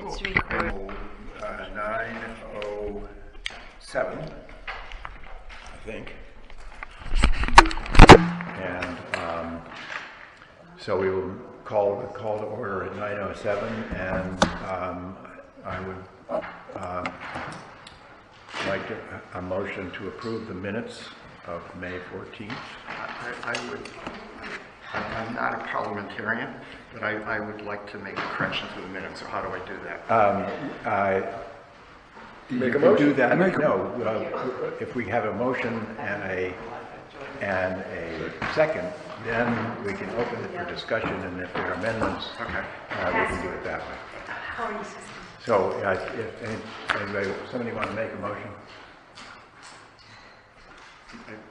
It's recorded. 9:07, I think. And so we will call to order at 9:07, and I would like a motion to approve the minutes of May 14th. I'm not a parliamentarian, but I would like to make a correction to the minutes. So how do I do that? Make a motion. Do that. No, if we have a motion and a second, then we can open it for discussion, and if there are amendments, Okay. We can do it that way. So, if somebody want to make a motion,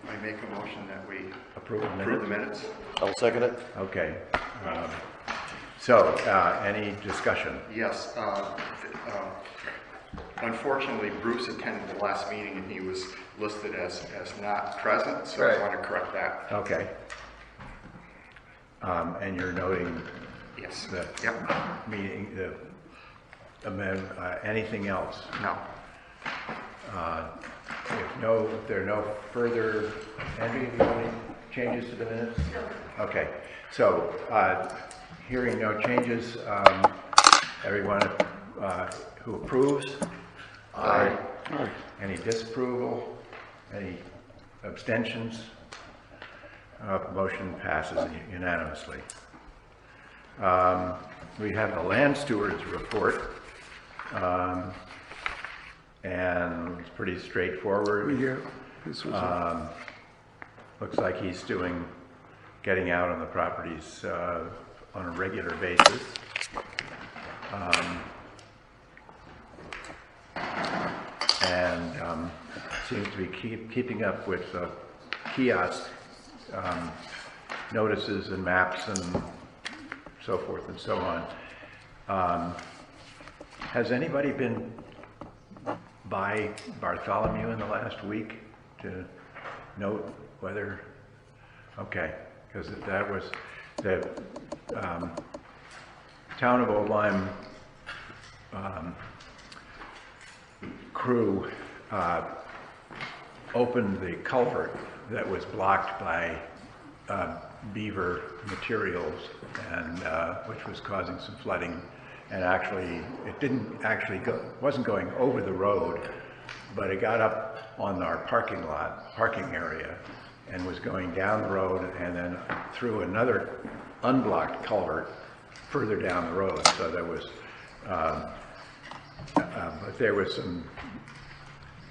I make a motion that we approve approve the minutes. I'll second it. Okay. So, any discussion? Yes. Unfortunately, Bruce attended the last meeting and he was listed as not present, so Right. I want to correct that. Okay. And you're noting Yes. the Yep. meeting, anything else? No. If there are no further, Andrew, do you have any changes to the minutes? No. Okay, so, hearing no changes, everyone who approves? Aye. Any disapproval? Any abstentions? Motion passes unanimously. We have the land steward's report. And it's pretty straightforward. Yeah, this was Looks like he's getting out on the properties on a regular basis. And seems to be keeping up with kiosk notices and maps and so forth and so on. Has anybody been by Bartholomew in the last week to note whether, okay, because that was the Town of Old Lyme crew opened the culvert that was blocked by beaver materials, and which was causing some flooding. And actually, it wasn't going over the road, but it got up on our parking area, and was going down the road and then through another unblocked culvert further down the road. So there was, but there was some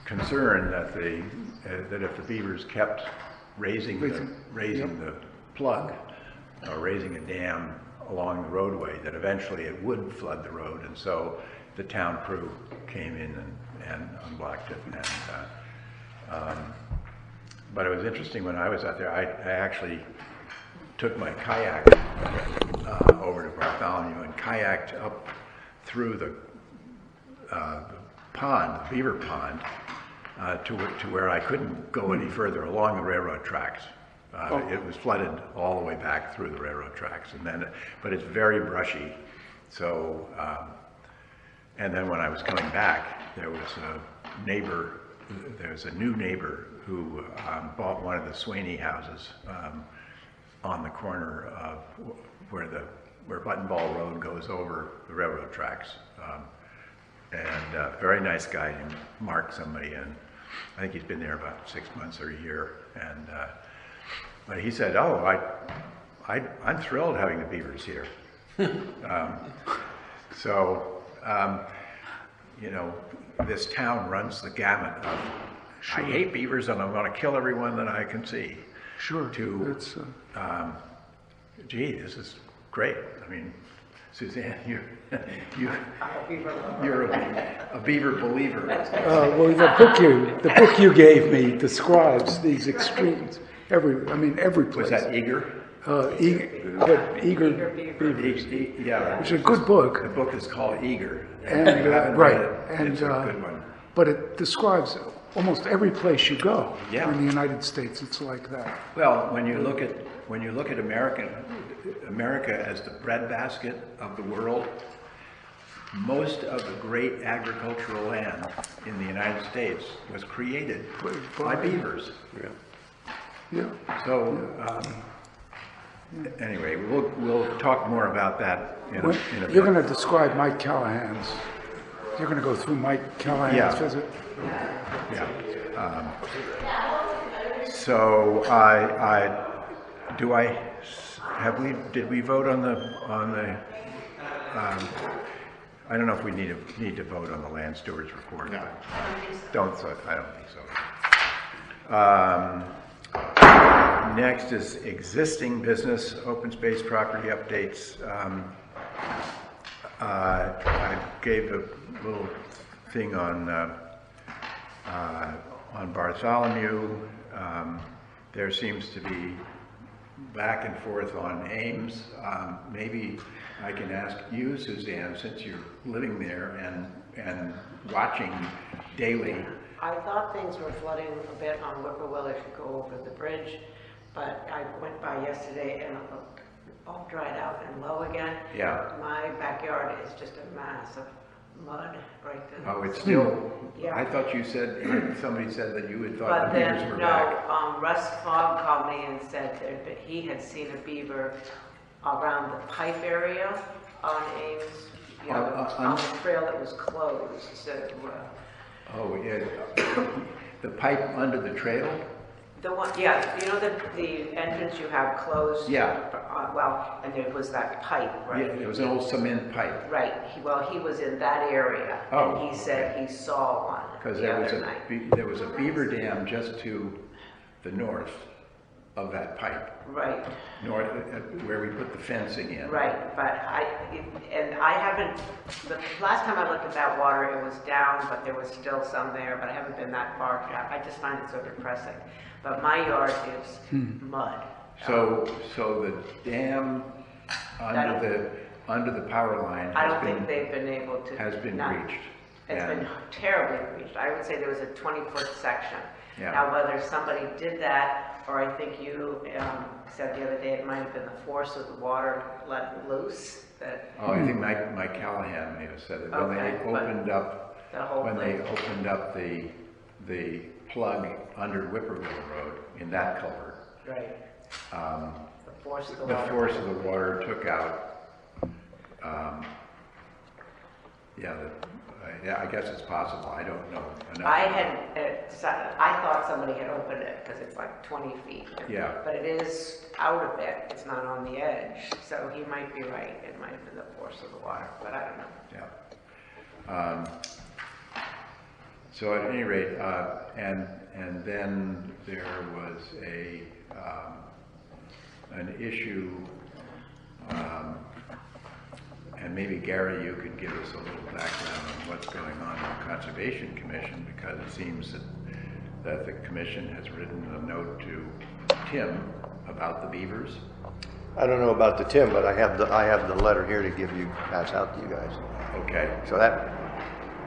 concern that if the beavers kept raising the plug, or raising a dam along the roadway, that eventually it would flood the road, and so the town crew came in and unblocked it. But it was interesting when I was out there. I actually took my kayak over to Bartholomew and kayaked up through the pond, the beaver pond, to where I couldn't go any further along the railroad tracks. It was flooded all the way back through the railroad tracks, but it's very brushy. So, and then when I was coming back, there was a new neighbor who bought one of the Swaney houses on the corner of where Button Ball Road goes over the railroad tracks. And a very nice guy named Mark somebody, and I think he's been there about 6 months or a year. And but he said, "Oh, I'm thrilled having the beavers here." You know, this town runs the gamut of, I hate beavers and I'm going to kill everyone that I can see. sure. To, gee, this is great. I mean, Suzanne, you're a beaver believer. Well, the book you gave me describes these extremes every place. Was that Eager? Eager Beavers. Yeah. It's a good book. The book is called Eager. And If you haven't read it, and it's a good one. But it describes almost every place you go Yeah. in the United States. It's like that. Well, when you look at America as the breadbasket of the world, most of the great agricultural land in the United States was created by beavers. Yeah. So, anyway, we'll talk more about that in a You're bit. going to describe Mike Callahan's, you're going to go through Mike Callahan's Yeah. visit? Yeah. Did we vote on the, I don't know if we need to vote on the land stewards report. No. I don't think so. Next is existing business, open space property updates. I gave a little thing on Bartholomew. There seems to be back and forth on Ames. Maybe I can ask you, Suzanne, since you're living there and watching daily. I thought things were flooding a bit on Whippoorwill if you go over the bridge, but I went by yesterday and it looked all dried out and low again. Yeah. My backyard is just a mass of mud right there. Oh, it's still, Yeah. I thought you said, somebody said that you had thought But the beavers then, were no, back. Russ Fogg called me and said that he had seen a beaver around the pipe area on Ames, you know, on the trail that was closed, so, Oh, yeah, the pipe under the trail? the one, yeah, you know the entrance you have closed? Yeah. Well, and there was that pipe, right? Yeah, it was an old cement pipe. Right, he was in that area, Oh, and he said he saw one Because the other night. there was a beaver dam just to the north of that pipe, Right, north, where we put the fencing in. right, but I haven't, the last time I looked at that water, it was down, but there was still some there, but I haven't been that far down. I just find it so depressing. But my yard is mud. So the dam under the power line I don't has think been, they've been able to. has been not- breached. It's And- been terribly breached. I would say there was a 20-foot section. Yeah. Now, whether somebody did that, or I think you said the other day it might have been the force of the water let loose, that Oh, I think Mike Callahan may have said it, when Okay, they but opened up, the whole when they thing. opened up the plug under Whippoorwill Road in that culvert. Right. The force of the The water. force of the water took out, yeah, I guess it's possible, I don't know enough. I thought somebody had opened it because it's like 20 feet. Yeah. But it is out a bit. It's not on the edge. So he might be right. It might have been the force of the water, but I don't know. Yeah. So at any rate, and then there was an issue, and maybe Gary, you could give us a little background on what's going on in the Conservation Commission, because it seems that the commission has written a note to Tim about the beavers. I don't know about the Tim, but I have the letter here to pass out to you guys. Okay. So that,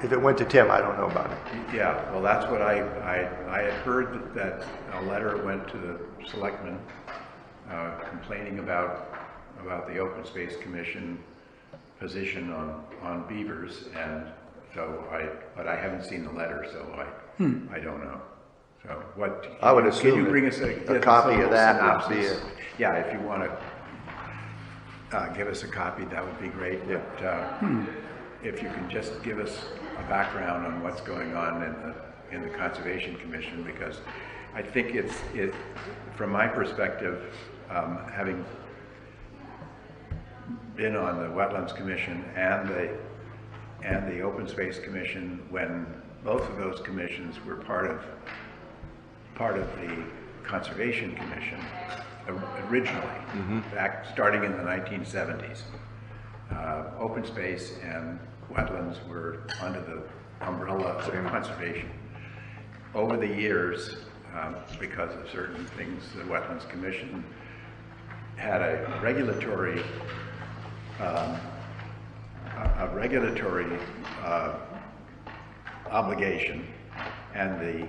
if it went to Tim, I don't know about it. Yeah, well, that's what I had heard that a letter went to the selectmen complaining about the Open Space Commission position on beavers, and so but I haven't seen the letter, so I don't know. So what? I would can assume you bring that us a copy of that would be synopsis? Yeah, if you want to give us a copy, that would be great. Yeah. But, if you can just give us a background on what's going on in the Conservation Commission, because I think it from my perspective, having been on the Wetlands Commission and the Open Space Commission, when both of those commissions were part of the Conservation Commission originally, back starting in the 1970s. Open space and wetlands were under the umbrella of conservation. Over the years, because of certain things, the Wetlands Commission had a regulatory obligation, and the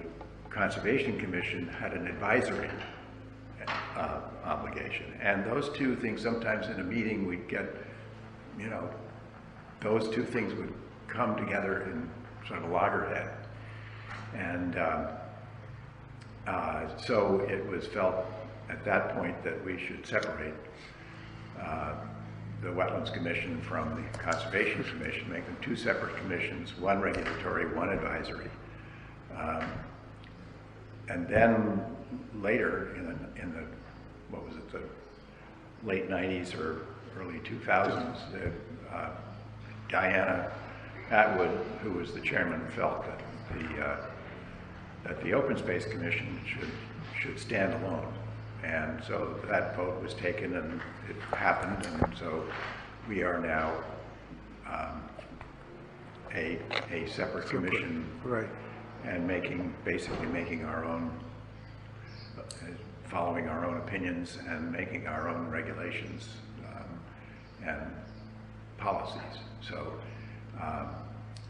Conservation Commission had an advisory obligation. And those two things, sometimes in a meeting we'd get, those two things would come together in sort of loggerhead. And so it was felt at that point that we should separate the Wetlands Commission from the Conservation Commission, make them two separate commissions, one regulatory, one advisory. And then later in the what was it, the late 90s or early 2000s, Diana Atwood, who was the chairman, felt that the Open Space Commission should stand alone. And so that vote was taken and it happened, and so we are now a separate commission, Right. and basically making our own, following our own opinions and making our own regulations and policies. So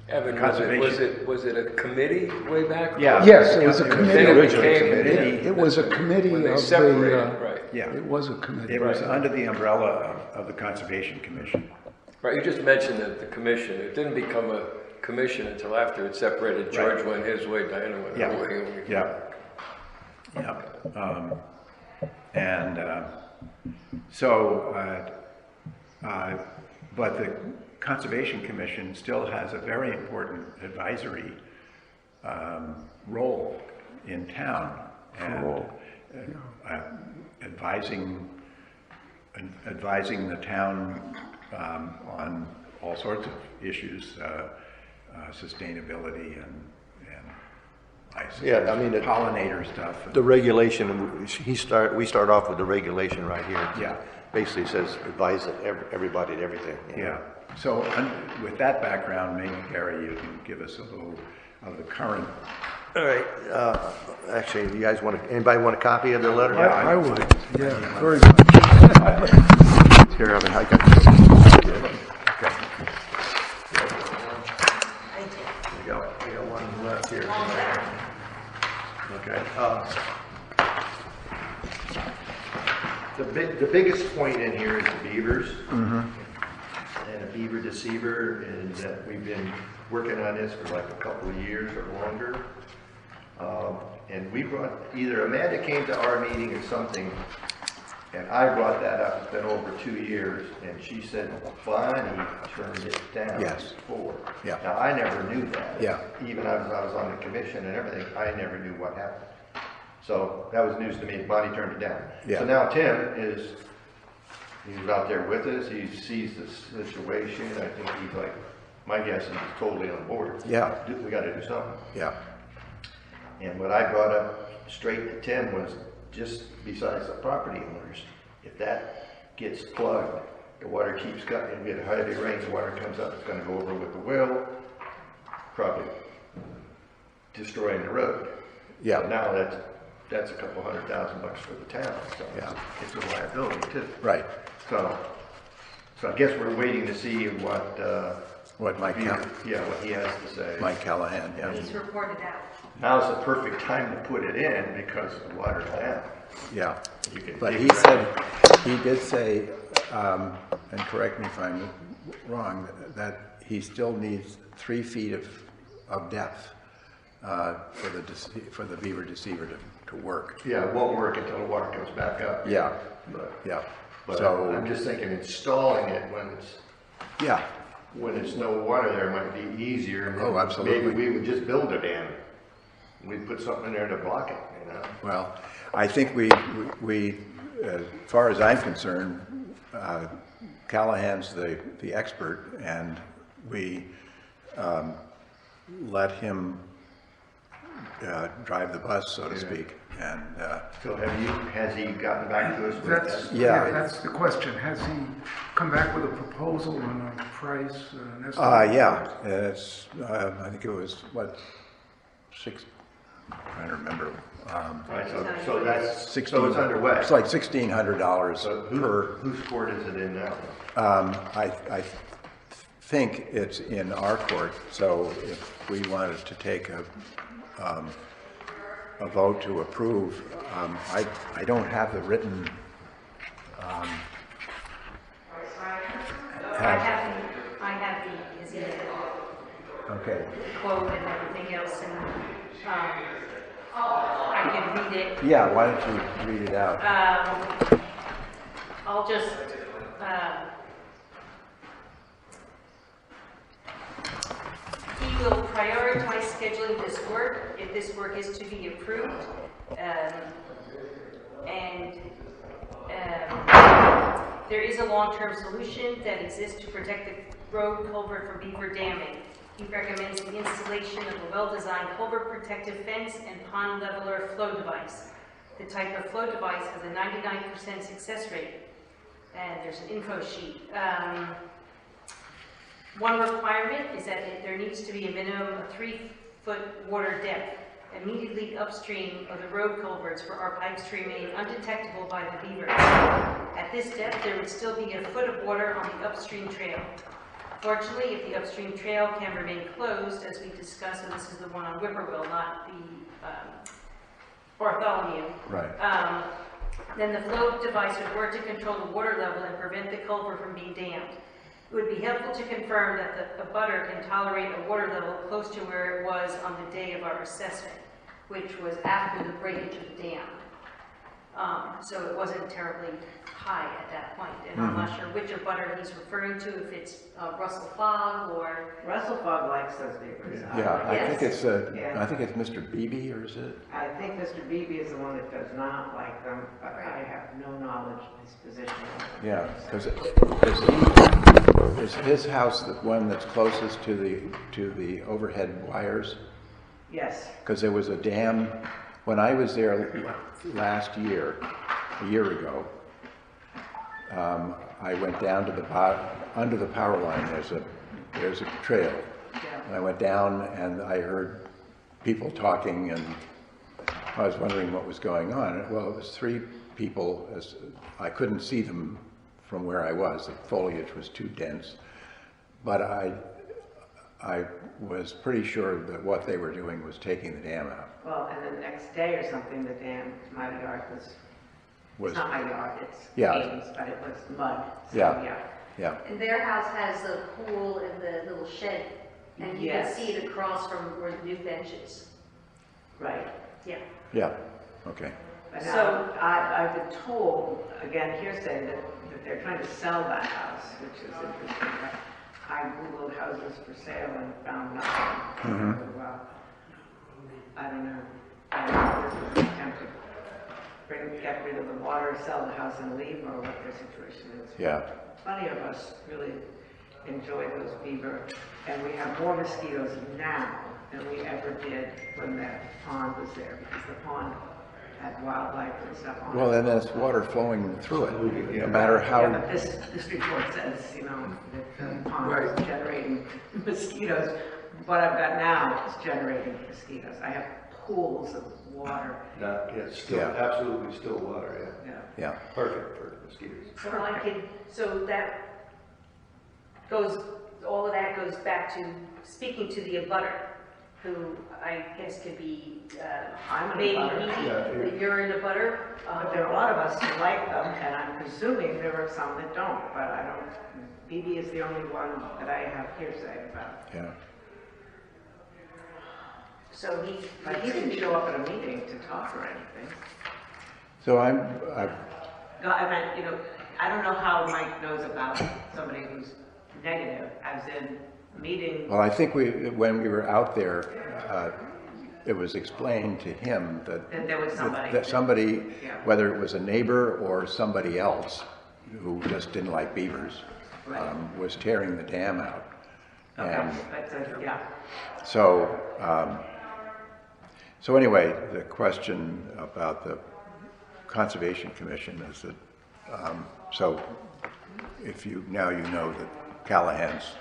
Evan, conservation- was it a committee way back? Yeah. Yes, it was a Then committee. it Originally became- committee. It was a committee When of they separated, the, right. Yeah, it was a committee. it was under the umbrella of the Conservation Commission. Right, you just mentioned that the commission, it didn't become a commission until after it separated. George went his way, Diana went her way. Yeah. But the Conservation Commission still has a very important advisory role in town, and advising the town on all sorts of issues, sustainability and I Yeah, I mean, pollinator stuff. The regulation, we start off with the regulation right here. Yeah. Basically says advise everybody to everything. Yeah, so with that background, maybe Gary, you can give us a little of the current. All right, actually, you guys anybody want a copy of the letter? I would, yeah, very much. Here, I got this. Okay. We got one left here. Okay. The biggest point in here is the beavers. And a beaver deceiver, and we've been working on this for like a couple of years or longer. And we brought, either Amanda came to our meeting or something, and I brought that up. It's been over 2 years, and she said Bonnie turned it down Yes. before. Yeah. Now, I never knew that. Yeah. Even as I was on the commission and everything, I never knew what happened. So that was news to me. Bonnie turned it down. Yeah. So now Tim he's out there with us. He sees the situation. I think he's like, my guess is he's totally on board. Yeah. We got to do something. Yeah, And what I brought up straight to Tim was just besides the property owners, if that gets plugged, the water keeps coming, we get a heavy rain, the water comes up, it's gonna go over with the well, probably destroying the road. Yeah. So now that's a couple $100,000 for the town, so Yeah. it's a liability too. right. So I guess we're waiting to see what What what he has to say. Mike Callahan, yeah. He's reported out. Now's the perfect time to put it in because the water's down. Yeah, You can but dig he it said, he did say, and correct me if I'm wrong, that he still needs 3 feet of depth for the beaver deceiver to work. Yeah, it won't work until the water comes back up. Yeah, But, yeah. but So, I'm just thinking installing it yeah, when it's no water there might be easier. and then Oh, absolutely. Maybe we would just build a dam. We'd put something in there to block it, you know? well, I think we, as far as I'm concerned, Callahan's the expert, and we let him drive the bus, so to speak, and, So has he gotten back to us with That's, that? Yeah. that's the question. Has he come back with a proposal and a price, an estimate? yeah, it's, I think it was, what, I'm trying to remember. All right, so that's, so 16 it's underway. It's like $1,600 So per. whose court is it in now? I think it's in our court, so if we wanted to take a vote to approve, I don't have the written, I have the see the Okay. quote and everything else, and I can read it. Yeah, why don't you read it out? I'll just, he will prioritize scheduling this work if this work is to be approved. There is a long-term solution that exists to protect the road culvert from beaver damming. He recommends the installation of a well-designed culvert protective fence and pond leveler flow device. The type of flow device has a 99% success rate. And there's an info sheet. One requirement is that there needs to be a minimum of 3-foot water depth immediately upstream of the road culverts for our pipes to remain undetectable by the beaver. At this depth, there would still be a foot of water on the upstream trail. Fortunately, if the upstream trail can remain closed, as we discussed, and this is the one on Whippoorwill, not the Bartholomew, Right. then the flow device would work to control the water level and prevent the culvert from being dammed. It would be helpful to confirm that the abutter can tolerate a water level close to where it was on the day of our assessment, which was after the breakage of the dam. So it wasn't terribly high at that point, and I'm not sure which abutter he's referring to, if it's Russell Fogg or... Russell Fogg likes those beavers. Yeah, I Yes. think it's, Yeah. I think it's Mr. Beebe, or is it? I think Mr. Beebe is the one that does not like them, but I have no knowledge of his position. Yeah, because is his house the one that's closest to the overhead wires? Yes, Because there was a dam, when I was there last year, a year ago, I went down to under the power line, there's a trail. yeah. And I went down and I heard people talking, and I was wondering what was going on. Well, it was 3 people, I couldn't see them from where I was. The foliage was too dense. But I was pretty sure that what they were doing was taking the dam out. Well, and the next day or something, the dam, my yard was, it's not my yard, it's Yeah. Ames, but it was mud. So, Yeah. Yeah, And their house has a pool and the little shed, and you can Yes. see it across from where the new bench is. Right. Yeah. yeah, okay. But So- now, I've been told, again, hearsay, that they're trying to sell that house, which is interesting. But I Googled houses for sale and found nothing. Well, I don't know. I don't know if this was an attempt to get rid of the water, sell the house and leave, or what their situation is. Yeah, Plenty of us really enjoy those beaver, and we have more mosquitoes now than we ever did when that pond was there, because the pond had wildlife and stuff on it. well, then there's water flowing through it, no matter Yeah, how, but this report says, that the pond is generating mosquitoes. What I've got now is generating mosquitoes. I have pools of water. Not, yeah, still, Yeah. absolutely still water, Yeah. yeah. yeah. Perfect for mosquitoes. So I could, so that goes, all of that goes back to speaking to the abutter, who I guess could be, I'm an maybe abutter. Edie, Yeah, that you're in abutter. But there are a lot of us who like them, and I'm presuming there are some that don't, but I don't, BB is the only one that I have hearsay about. Yeah. So But he didn't show up at a meeting to talk or anything. So I, No, I meant, I don't know how Mike knows about somebody who's negative, as in meeting. well, I think when we were out there, it was explained to him that That there was somebody. that somebody, Yeah. whether it was a neighbor or somebody else who just didn't like beavers, Right. was tearing the dam out. Okay, And but, yeah. so, so anyway, the question about the Conservation Commission is that, so if now you know that Callahan's,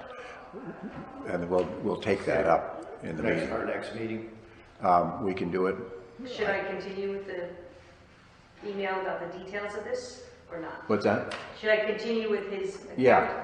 and we'll take that up in the meeting. Our next meeting, We can do it. should I continue with the email about the details of this or not? What's that? Should I continue with his account? Yeah.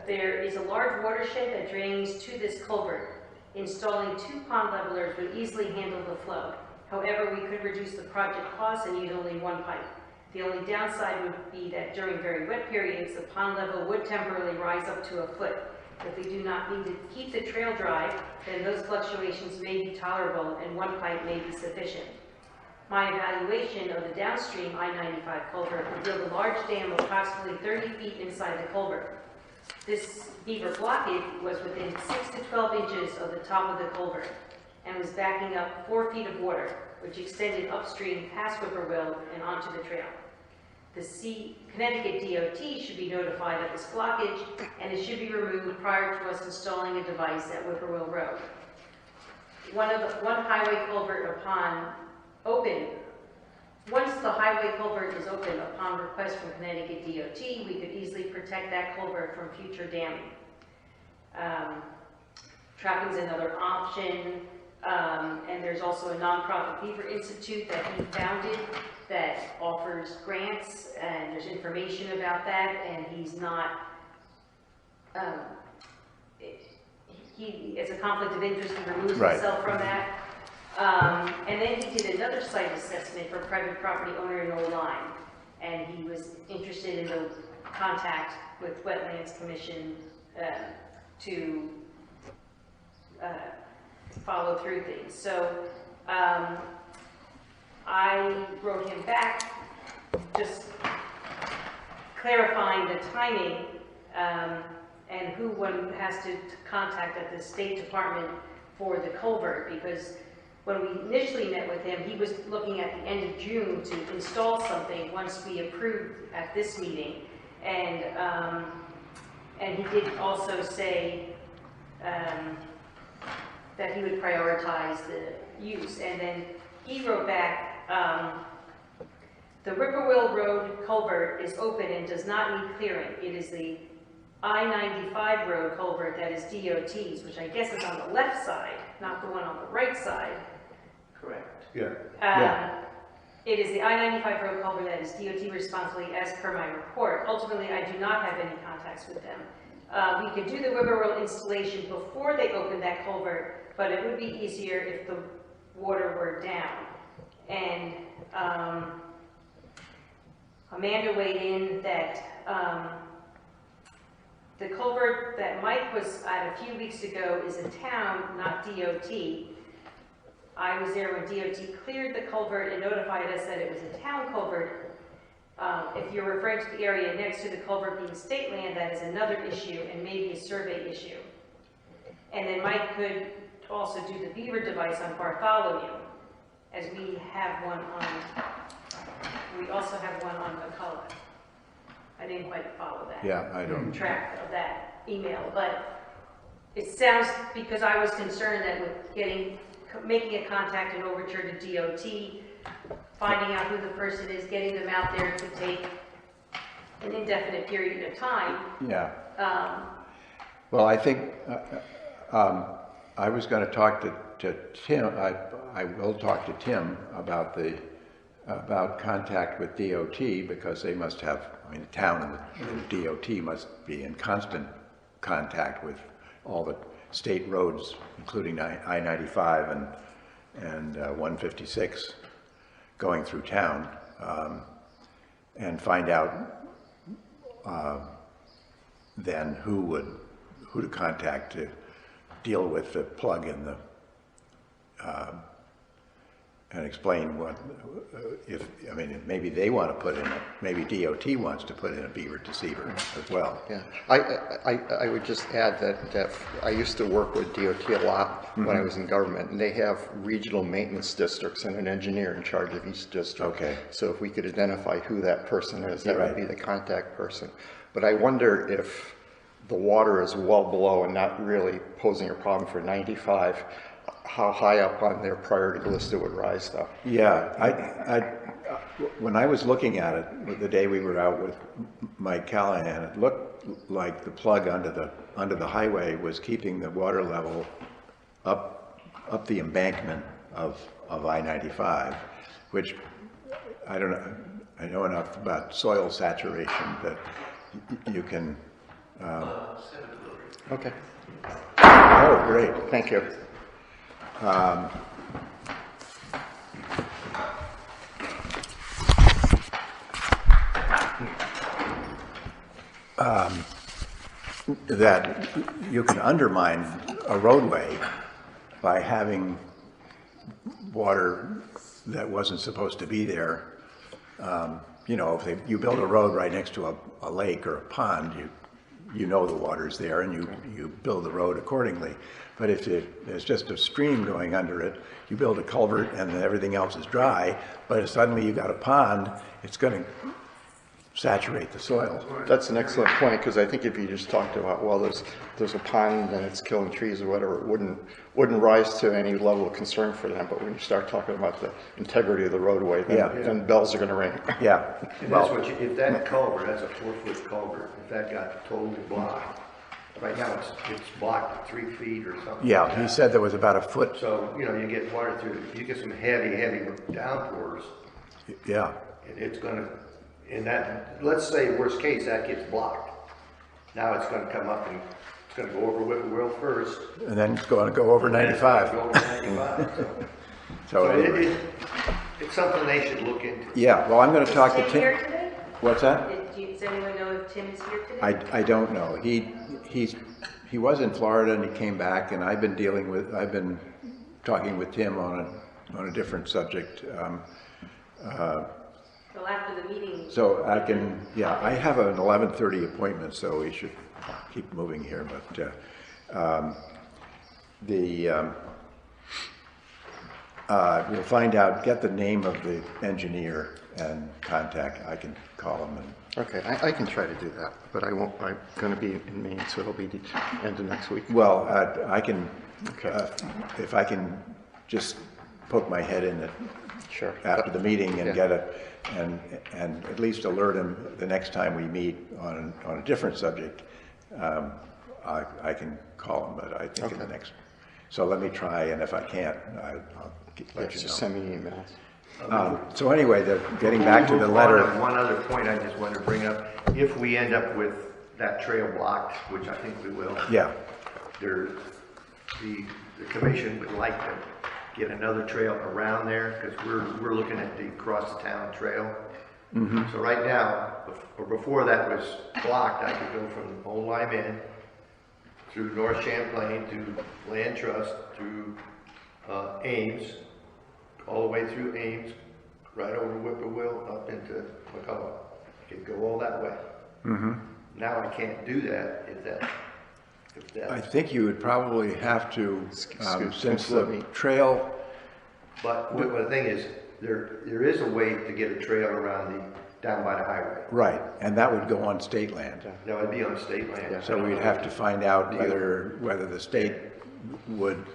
There is a large watershed that drains to this culvert. Installing 2 pond levelers would easily handle the flow. However, we could reduce the project cost and use only 1 pipe. The only downside would be that during very wet periods, the pond level would temporarily rise up to a foot. If we do not need to keep the trail dry, then those fluctuations may be tolerable and one pipe may be sufficient. My evaluation of the downstream I-95 culvert revealed a large dam of approximately 30 feet inside the culvert. This beaver blockage was within 6 to 12 inches of the top of the culvert and was backing up 4 feet of water, which extended upstream past Whippoorwill and onto the trail. The Connecticut DOT should be notified of this blockage, and it should be removed prior to us installing a device at Whippoorwill Road. One highway culvert once the highway culvert is open upon request from Connecticut DOT, we could easily protect that culvert from future damming. Trapping is another option, and there's also a nonprofit Beaver Institute that he founded that offers grants, and there's information about that, and he's not, it's a conflict of interest, he removes himself from that. And then he did another site assessment for a private property owner in Old Lyme, and he was interested in the contact with Wetlands Commission to follow through things. So I wrote him back just clarifying the timing and who one has to contact at the State Department for the culvert, because when we initially met with him, he was looking at the end of June to install something once we approved at this meeting. And he did also say that he would prioritize the use. And then he wrote back, the Whippoorwill Road culvert is open and does not need clearing. It is the I-95 road culvert that is DOT's, which I guess is on the left side, not the one on the right side. Correct. Yeah. It is the I-95 road culvert that is DOT responsibly as per my report. Ultimately, I do not have any contacts with them. We could do the Whippoorwill installation before they open that culvert, but it would be easier if the water were down. And Amanda weighed in that the culvert that Mike was at a few weeks ago is a town, not DOT. I was there when DOT cleared the culvert and notified us that it was a town culvert. If you're referring to the area next to the culvert being state land, that is another issue and maybe a survey issue. And then Mike could also do the beaver device on Bartholomew, as we have one on, we also have one on McCullough. I didn't quite follow that. Yeah, I don't. Track of that email, but it sounds, because I was concerned that with making a contact and overture to DOT, finding out who the person is, getting them out there could take an indefinite period of time. Yeah. Well, I think I was going to talk to Tim. I will talk to Tim about contact with DOT, because they must have. I mean, the town and the DOT must be in constant contact with all the state roads, including I-95 and 156 going through town, and find out then who to contact to deal with the plug in the and explain what I mean, maybe they want to put in maybe DOT wants to put in a beaver deceiver as well. Yeah, I would just add that I used to work with DOT a lot when I was in government, and they have regional maintenance districts and an engineer in charge of each district. Okay. So if we could identify who that person is, that would be the contact person. But I wonder if the water is well below and not really posing a problem for 95, how high up on their priority list it would rise, though. Yeah, when I was looking at it the day we were out with Mike Callahan, it looked like the plug under the highway was keeping the water level up the embankment of I-95, which I don't know. I know enough about soil saturation that you can. Okay. Oh, great! Thank you. that you can undermine a roadway by having water that wasn't supposed to be there. You know, if you build a road right next to a lake or a pond, you know the water's there and you build the road accordingly. But if there's just a stream going under it, you build a culvert and then everything else is dry, but if suddenly you've got a pond, it's going to saturate the soil. That's an excellent point, because I think if you just talked about, well, there's a pond and it's killing trees or whatever, it wouldn't rise to any level of concern for them. But when you start talking about the integrity of the roadway, then bells are going to ring. Yeah. And that's what if that culvert, that's a 4-foot culvert, if that got totally blocked, right now it's blocked at 3 feet or something. Yeah, like he that. said there was about a foot. So, you know, you get water through, you get some heavy downpours, Yeah. and it's gonna, and that, let's say worst case, that gets blocked. Now it's gonna come up and it's gonna go over Whippoorwill first. And then it's going to go over 95. Go over 95, so. So anyway. It's something they should look into. Yeah, well, I'm going to talk to Is Tim here Tim. today? What's that? Does anyone know if Tim is here today? I don't know. He was in Florida and he came back, and I've been talking with Tim on a different subject. Well, after the meeting. So I can, yeah, I have an 11:30 appointment, so we should keep moving here, but we'll find out, get the name of the engineer and contact. I can call him and. Okay, I can try to do that, but I won't. I'm going to be in Maine, so it'll be the end of next week. Well, I can, Okay. if I can just poke my head in it Sure. after the meeting and Yeah. get and at least alert him the next time we meet on a different subject. I can call him, but I think in the Okay. next. So let me try, and if I can't, I'll let you Just know. send me emails. So anyway, getting back to the letter. One other point I just wanted to bring up, if we end up with that trail blocked, which I think we will. Yeah, The commission would like to get another trail around there, because we're looking at the cross the town trail. So right now, or before that was blocked, I could go from Old Lime Inn through North Champlain to Land Trust, through Ames, all the way through Ames, right over Whippoorwill, up into McCullough. I could go all that way. Now I can't do that if I that, think you would probably have to, since let the me- trail, but the thing is, there is a way to get a trail around down by the highway. right, and that would go on state land. No, it'd be on state land. So we'd have to find out whether the state would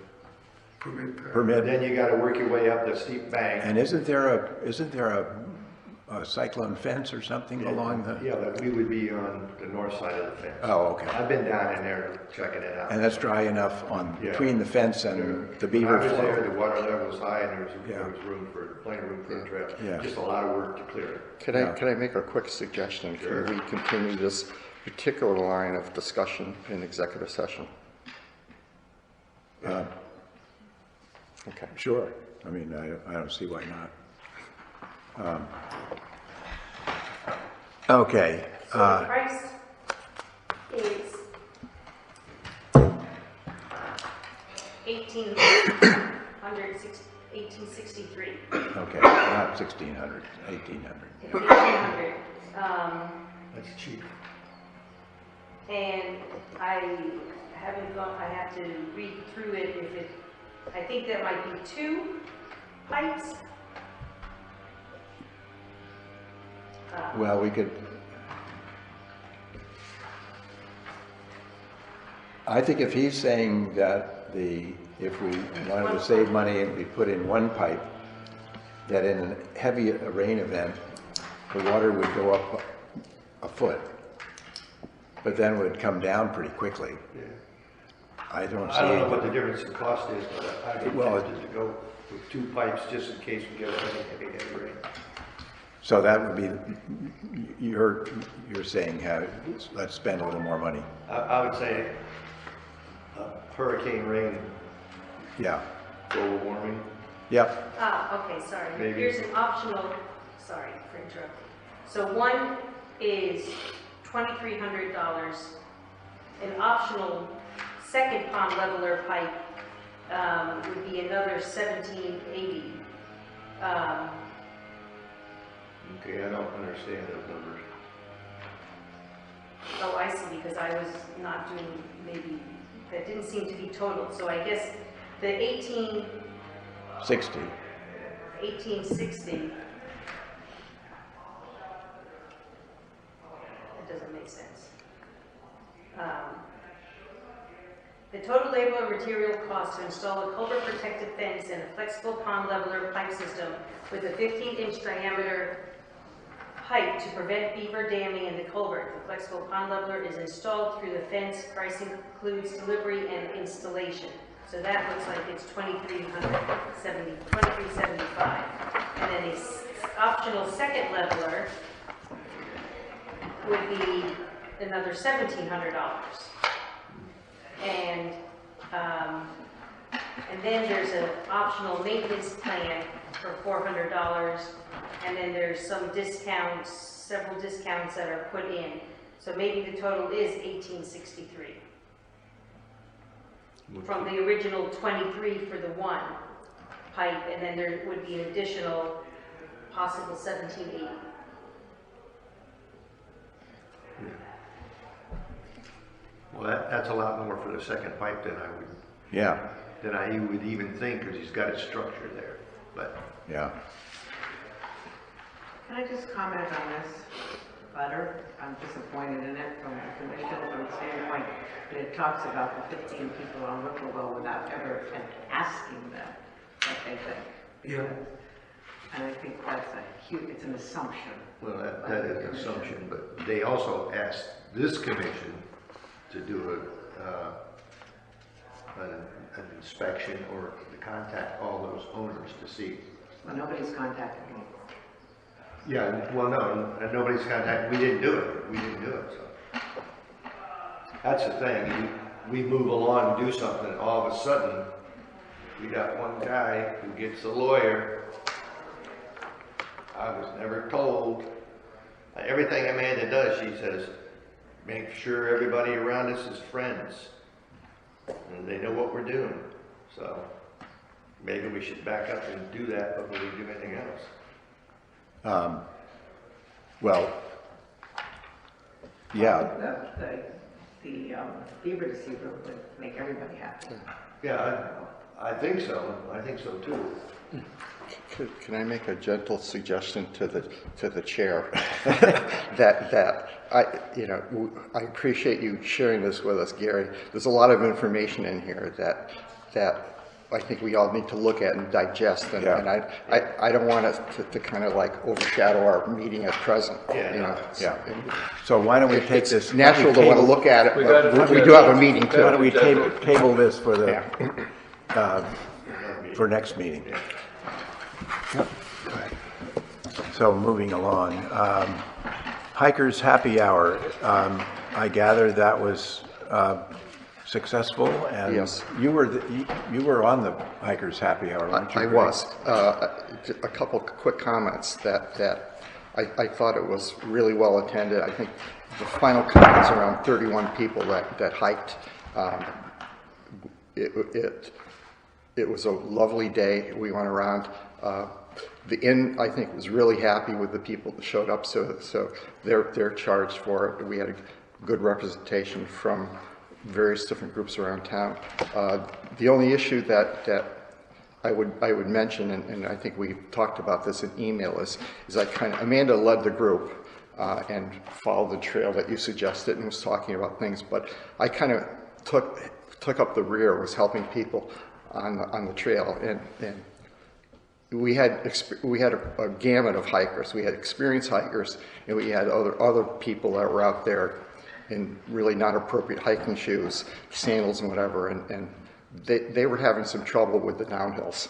permit. Then you gotta work your way up the steep bank. And isn't there a cyclone fence or something along the? Yeah, but we would be on the north side of the fence. Oh, okay. I've been down in there checking it out. And that's dry enough Yeah. between the fence and the When beaver I was there, flow? the water level was high and there Yeah. was plenty of room for a trail. Yeah. Just a lot of work to clear it. Could I make a quick suggestion? Sure. Can we continue this particular line of discussion in executive session? Okay. Sure. I mean, I don't see why not. Okay. So the price is $1,863. Okay, not 1,600, 1,800. It's 1,800. That's cheap. And I haven't gone, I have to read through it I think that might be 2 pipes. Well, we could, I think if he's saying that if we wanted to save money and we put in one pipe, that in a heavy rain event, the water would go up a foot, but then would come down pretty quickly. I don't see. I don't know what the difference in cost is, but I'd be Well, tempted to go with 2 pipes just in case we get a heavy rain. So that would be, you're saying, let's spend a little more money. I would say hurricane rain, Yeah. global warming. Yep. Okay, sorry. Maybe. Here's an optional, sorry for interrupting. So one is $2,300. An optional second pond leveler pipe would be another $1,780. Okay, I don't understand those numbers. Oh, I see, because I was not doing, maybe, that didn't seem to be total. So I guess the 60. 1860, that doesn't make sense. The total labor and material cost to install a culvert protected fence and a flexible pond leveler pipe system with a 15-inch diameter pipe to prevent beaver damming in the culvert. The flexible pond leveler is installed through the fence. Pricing includes delivery and installation. So that looks like it's $2,375. And then the optional second leveler would be another $1,700. And then there's an optional maintenance plan for $400. And then there's some discounts, several discounts that are put in. So maybe the total is $1,863. From the original 23 for the one pipe, and then there would be an additional possible 1780. Well, that's a lot more for the second pipe than I would even think, because he's got it structured there, but. Yeah. Can I just comment on this letter? I'm disappointed in it from the commission from the standpoint that it talks about the 15 people on Whipplewell without ever asking them what they think. Yeah. And I think that's it's an assumption. Well, that is an assumption, but they also asked this commission to do an inspection or to contact all those owners to see. Well, nobody's contacted me. Yeah, well, no, and nobody's contacted, we didn't do it, so. That's the thing, we move along and do something, all of a sudden, we got one guy who gets a lawyer. I was never told. Everything Amanda does, she says, make sure everybody around us is friends. And they know what we're doing. So maybe we should back up and do that before we do anything else. Well, yeah. The beaver deceiver would make everybody happy. Yeah, I think so. I think so too. Can I make a gentle suggestion to the chair that I appreciate you sharing this with us, Gary. There's a lot of information in here that I think we all need to look at and digest, and I don't want it to kind of like overshadow our meeting at present. So why don't we take this? It's natural to want to look at it, but we do have a meeting too. Why don't we table this for the for next meeting? So moving along, Hikers Happy Hour. I gather that was successful, and yes. You were on the Hikers Happy Hour, weren't you? I was. A couple quick comments that I thought it was really well attended. I think the final count is around 31 people that hiked. It was a lovely day. We went around. The inn, I think, was really happy with the people that showed up, so they're charged for it. We had a good representation from various different groups around town. The only issue that I would mention, and I think we talked about this in email, is Amanda led the group and followed the trail that you suggested and was talking about things, but I kind of took up the rear, was helping people on the trail, and we had a gamut of hikers. We had experienced hikers, and we had other people that were out there in really not appropriate hiking shoes, sandals and whatever, and they were having some trouble with the downhills.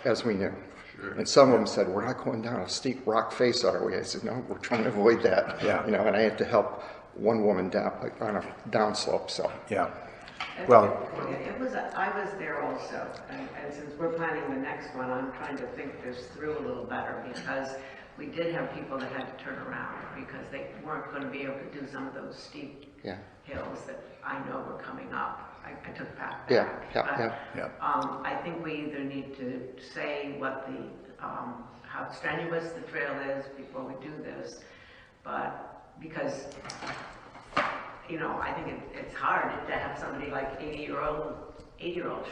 As we knew. Sure. And some of them said, "We're not going down a steep rock face, are we?" I said, "No, we're trying to avoid that." And I had to help one woman down on a downslope. So well, I was there also, and since we're planning the next one, I'm trying to think this through a little better, because we did have people that had to turn around because they weren't going to be able to do some of those steep Yeah. hills that I know were coming up. I took that back. Yeah, yeah, But, yeah. I think we either need to say what the, how strenuous the trail is before we do this, but because, you know, I think it's hard to have somebody like 80-year-old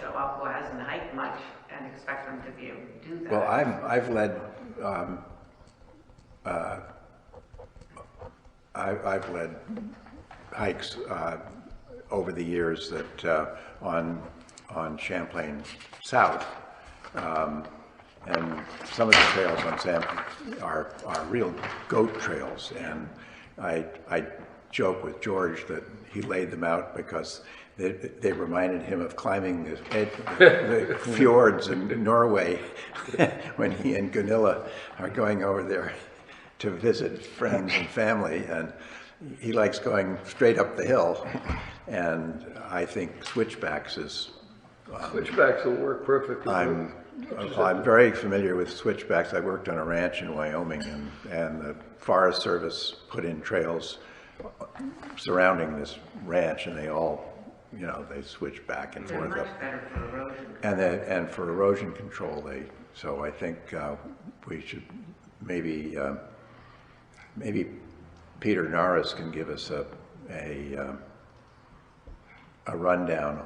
show up who hasn't hiked much and expect them to be able to do that. Well, I've led, I've led hikes over the years that on Champlain South, and some of the trails on Champlain are real goat trails, and I joke with George that he laid them out because they reminded him of climbing the fjords in Norway when he and Gunilla are going over there to visit friends and family, and he likes going straight up the hill, and I think switchbacks is. Switchbacks will work perfectly. I'm very familiar with switchbacks. I worked on a ranch in Wyoming, and the Forest Service put in trails surrounding this ranch, and they all, you know, they switch back and They're forth much up. better for erosion. And for erosion control, so I think we should maybe Peter Norris can give us a rundown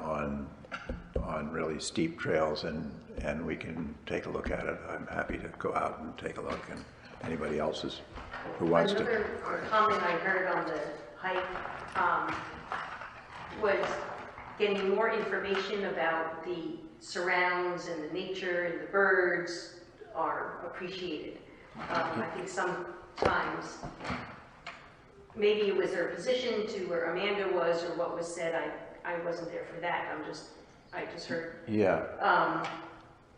on really steep trails, and we can take a look at it. I'm happy to go out and take a look, and anybody else who wants to. Another comment I heard on the hike was getting more information about the surrounds and the nature and the birds are appreciated. I think sometimes, maybe it was their position to where Amanda was or what was said, I wasn't there for that, I just heard. Yeah.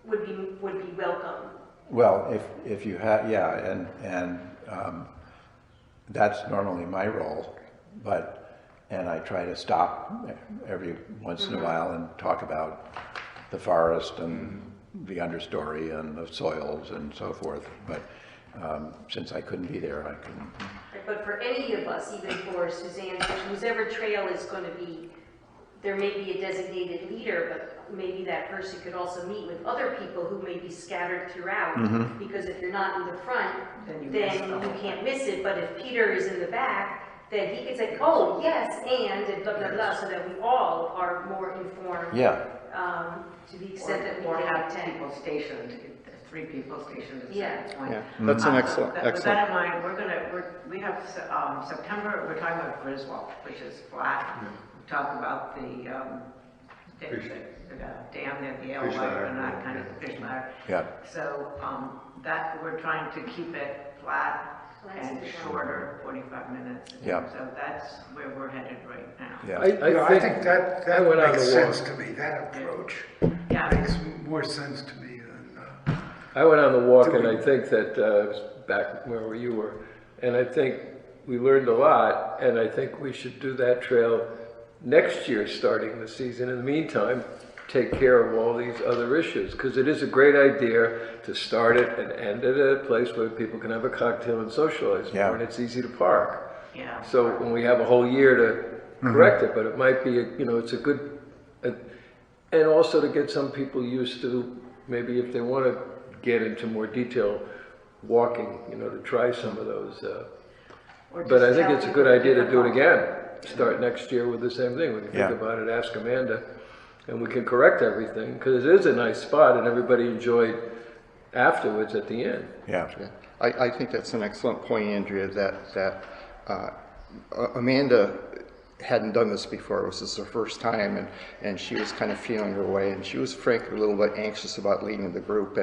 Would be welcome. Well, if you have, yeah, and that's normally my role, and I try to stop every once in a while and talk about the forest and the understory and the soils and so forth, but since I couldn't be there, I couldn't. But for any of us, even for Suzanne, whoever trail is going to be, there may be a designated leader, but maybe that person could also meet with other people who may be scattered throughout. Because if you're not in the front, then you can't miss it. But if Peter is in the back, then he could say, oh, yes, and blah, blah, blah, so that we all are more informed. Yeah. To the extent that we Or can have attend. people stationed, 3 people stationed at Yeah. some point. Yeah, that's an excellent, With that in mind, we have September, we're talking about Griswold, which is flat. We talk about the dam there, the Fish ladder. Alewife and that kind of fish ladder. Yeah. So that, we're trying to keep it flat and shorter, 45 minutes. Yeah. So that's where we're headed right now. Yeah. I think that I went on makes the sense walk. to me, that approach Yeah. makes more sense to me than, I went on the walk, and I think that I was back where you were, and I think we learned a lot, and I think we should do that trail next year, starting the season. In the meantime, take care of all these other issues, because it is a great idea to start it and end at a place where people can have a cocktail and socialize more, and it's easy to park. Yeah. So when we have a whole year to correct it, but it might be, it's a good, and also to get some people used to, maybe if they want to get into more detail, walking, to try some of those. Or But I just think tell it's a people good idea to do it about again. Start next year with the same thing. We can Yeah. think about it, ask Amanda, and we can correct everything, because it is a nice spot and everybody enjoyed afterwards at the end. Yeah. Yeah. I think that's an excellent point, Andrea, that Amanda hadn't done this before. This is her first time, and she was kind of feeling her way, and she was frankly a little bit anxious about leading the group.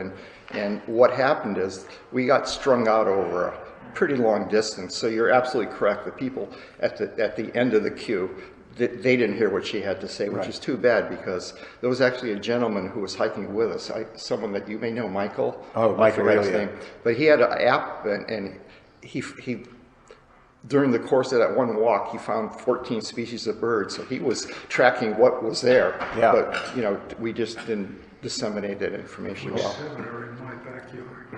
And what happened is we got strung out over a pretty long distance. So you're absolutely correct. The people at the end of the queue, they didn't hear what she had to say, which is too bad, because there was actually a gentleman who was hiking with us, someone that you may know, Michael. Oh, I Michael forgot his Aurelia. name. But he had an app, and he during the course of that one walk, he found 14 species of birds. So he was tracking what was there. Yeah. But we just didn't disseminate that information well. 7 are in my backyard.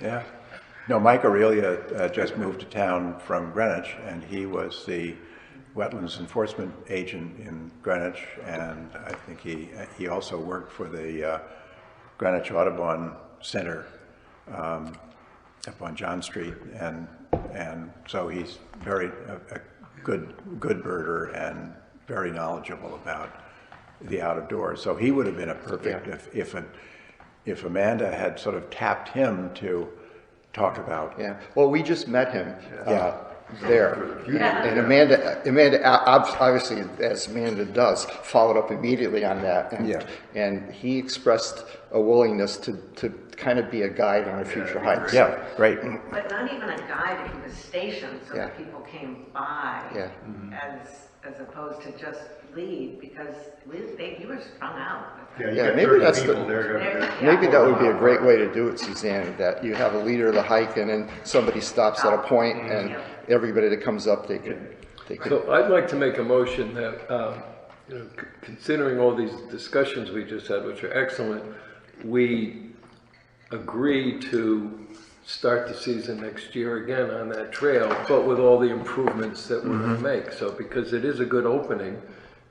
Yeah. No, Mike Aurelia just moved to town from Greenwich, and he was the wetlands enforcement agent in Greenwich, and I think he also worked for the Greenwich Audubon Center up on John Street, and so he's a good birder and very knowledgeable about the out of doors. So he would have been a perfect if Amanda had sort of tapped him to talk about. Yeah, well, we just met him there. And Amanda obviously, as Amanda does, followed up immediately on that. And he expressed a willingness to kind of be a guide on our future hikes. Yeah, great. But not even a guide, he was stationed so that people came by as opposed to just leave, because you were strung out. Yeah, maybe that's maybe that would be a great way to do it, Suzanne, that you have a leader of the hike and then somebody stops at a point and everybody that comes up, they could. So I'd like to make a motion that, considering all these discussions we just had, which are excellent, we agree to start the season next year again on that trail, but with all the improvements that we're going to make. So because it is a good opening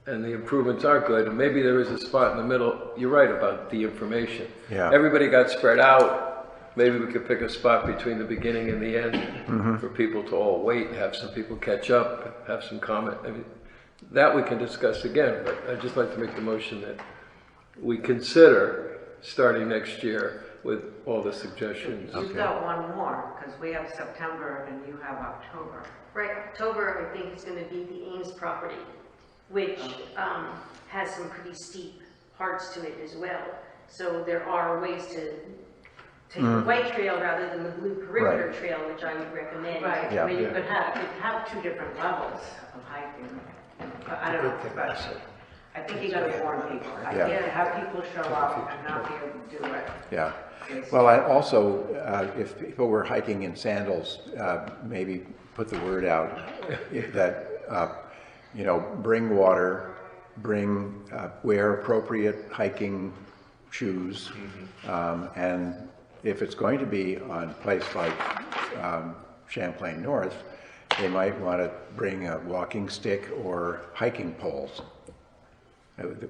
and the improvements are good, and maybe there is a spot in the middle. You're right about the information. Yeah. Everybody got spread out. Maybe we could pick a spot between the beginning and the end for people to all wait, have some people catch up, have some comment. I mean, that we can discuss again, but I'd just like to make the motion that we consider starting next year with all the suggestions. You've got one more, because we have September and you have October. Right, October, I think, is going to be the Ames property, which has some pretty steep parts to it as well. So there are ways to take the white trail rather than the blue perimeter trail, which I would recommend. Right, Yeah. I mean, you could have two different levels of hiking. But I don't know, but I think you gotta warn people. I can't have people show up and not be able to do it. Yeah. Well, I also, if people were hiking in sandals, maybe put the word out that, bring water, wear appropriate hiking shoes, and if it's going to be on a place like Champlain North, they might want to bring a walking stick or hiking poles,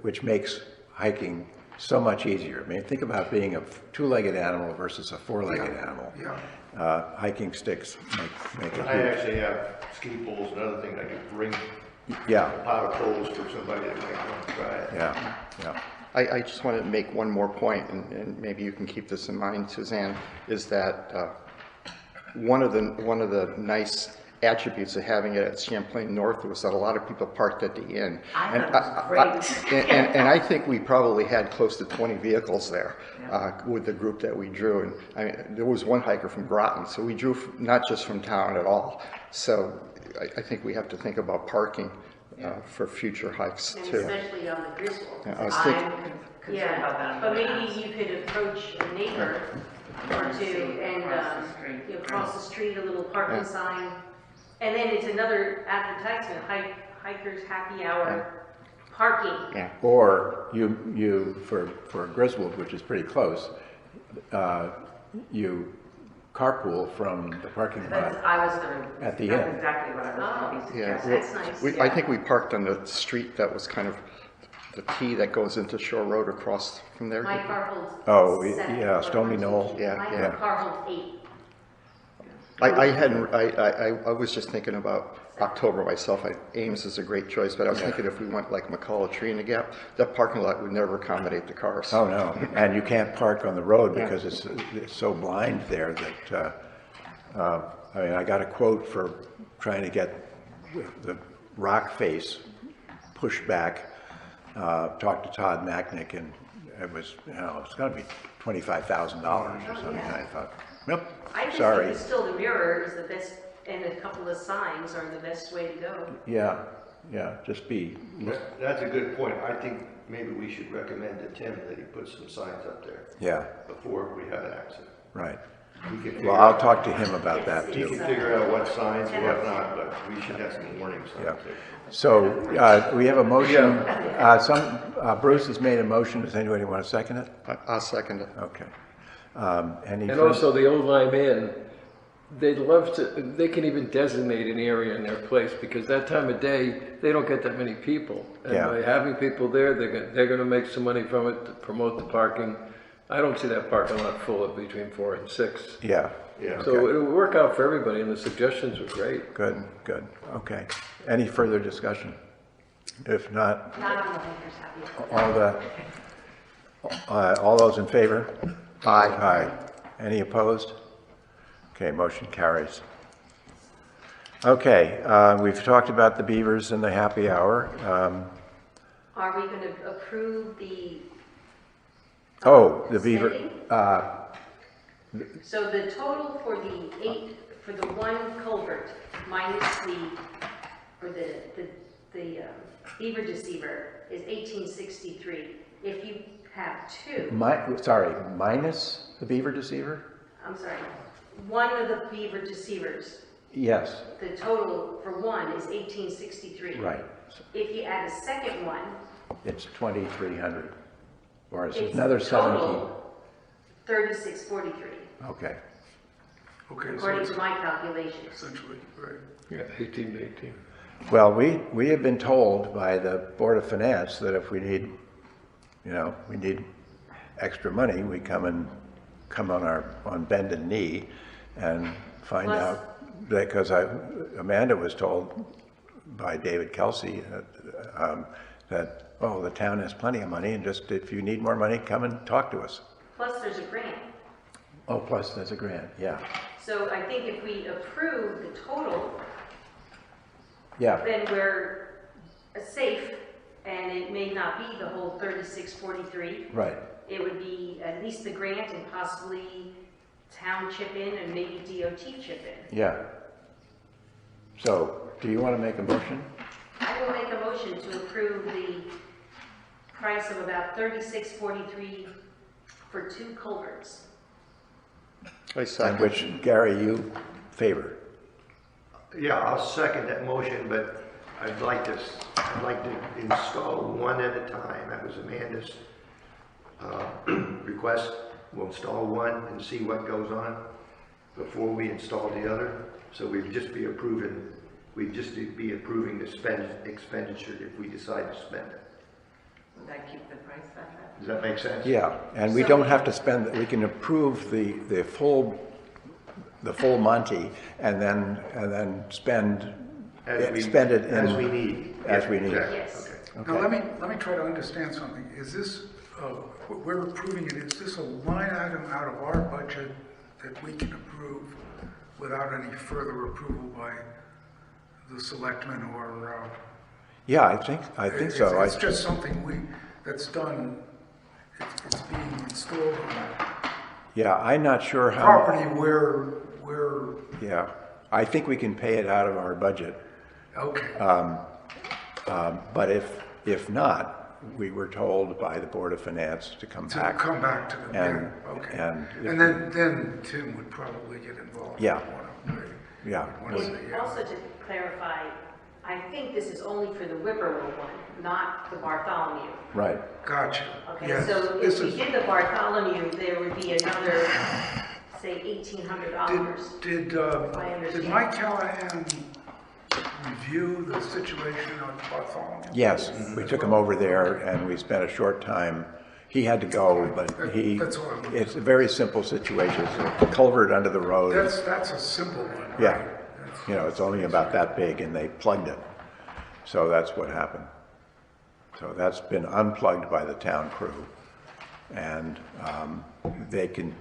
which makes hiking so much easier. I mean, think about being a two-legged animal versus a four-legged animal. Hiking sticks make it. I actually have ski poles and other things I could bring. Pot of poles for somebody that might want to try it. Yeah. I just want to make one more point, and maybe you can keep this in mind, Suzanne, is that one of the nice attributes of having it at Champlain North was that a lot of people parked at the inn. It was great. And I think we probably had close to 20 vehicles there with the group that we drew. And there was one hiker from Groton, so we drew not just from town at all. So I think we have to think about parking for future hikes And too. especially on the Griswold. Yeah, I was thinking, I'm concerned about that. But maybe you could approach a neighbor or two and, Across the street. cross the street, a little parking sign. And then it's another advertisement, hikers happy hour, parking. yeah. Or you for Griswold, which is pretty close, you carpool from the parking lot. I was gonna. At the that's end. exactly what I was gonna be Yeah, suggesting. That's nice. I think we parked on the street that was kind of the T that goes into Shore Road across from there. My car holds. Oh, 7 yeah, or Stony 1, Knoll. 2, Yeah, My yeah. car holds 8. I was just thinking about October myself. Ames is a great choice, but I was thinking if we went like McCullough Tree in the Gap, that parking lot would never accommodate the cars. Oh, no, and you can't park on the road because it's so blind there that, I got a quote for trying to get the rock face pushed back, talked to Todd Macknick, and it was, it's gonna be $25,000 or something. And I thought, nope, I just sorry. think still the mirror is the best, and a couple of signs are the best way to go. Yeah, just be, That's a good point. I think maybe we should recommend to Tim that he put some signs up there yeah, before we have an accident. right. He can figure Well, I'll out- talk to him about that He too. can figure out what signs and whatnot, but we should have some warning signs Yeah. there. So, we have a motion, Bruce has made a motion, does anybody want to second it? I'll second it. Okay. Any And further- also the Old Lyme Inn, they'd love to, they can even designate an area in their place because that time of day, they don't get that many people. And Yeah. by having people there, they're gonna make some money from it to promote the parking. I don't see that parking lot full of between 4 and 6. Yeah. Yeah. So it'll work out for everybody and the suggestions were great. Good, good, okay. Any further discussion? If not, Not on the Lakers happy. all those in favor? Aye. Aye. Any opposed? Okay, motion carries. Okay, we've talked about the beavers and the happy hour. Are we going to approve the? The beaver, spending? So the total for the one culvert minus the beaver deceiver is 1863. If you have two, minus the beaver deceiver? I'm sorry, one of the beaver deceivers, Yes, the total for one is 1863. right. If you add a second one, It's 2,300, or it's it's another 17. total 3643, Okay, Okay, so according it's to my calculations. essentially, right. Yeah, 18 to 18. well, we have been told by the Board of Finance that if we need, we need extra money, we come on bended knee and find Plus- out, because Amanda was told by David Kelsey that, the town has plenty of money, and just if you need more money, come and talk to us. Plus there's a grant. Oh, plus there's a grant, yeah. So I think if we approve the total, Yeah, then we're safe, and it may not be the whole 3643. right. It would be at least the grant and possibly town chip in and maybe DOT chip in. Yeah. So, do you want to make a motion? I will make a motion to approve the price of about 3643 for 2 culverts. I And second. which, Gary, you favor? Yeah, I'll second that motion, but I'd like to install one at a time. That was Amanda's request. We'll install one and see what goes on before we install the other. So we'd just be approving the expenditure if we decide to spend it. Would that keep the price that high? Does that make sense? Yeah, and we So- don't have to spend, we can approve the full Monty and then spend it in. As we need. As we need. Exactly. Yes. Okay. Now, let me try to understand something. Is this, we're approving it, is this a line item out of our budget that we can approve without any further approval by the selectmen or? Yeah, I think so. It's just something that's done, it's being installed on Yeah, I'm not sure a how. property where, Yeah, I think we can pay it out of our budget. okay. But if not, we were told by the Board of Finance to come To back. come back to the, And- yeah, okay. and- And then Tim would probably get involved. Yeah. Would wanna- Yeah. would wanna say, And yeah. also to clarify, I think this is only for the Whippoorwill one, not the Bartholomew. Right. Gotcha. Okay, Yes, so this if we is- did the Bartholomew, there would be another, say, $1,800. Did I understand. Mike Callahan review the situation on Bartholomew? Yes, we took him over there and we spent a short time. He had to go, but That's all I'm- it's a very simple situation. It's a culvert under the road. That's a simple one, right? Yeah. That's- It's only about that big and they plugged it. So that's what happened. So that's been unplugged by the town crew. And they can,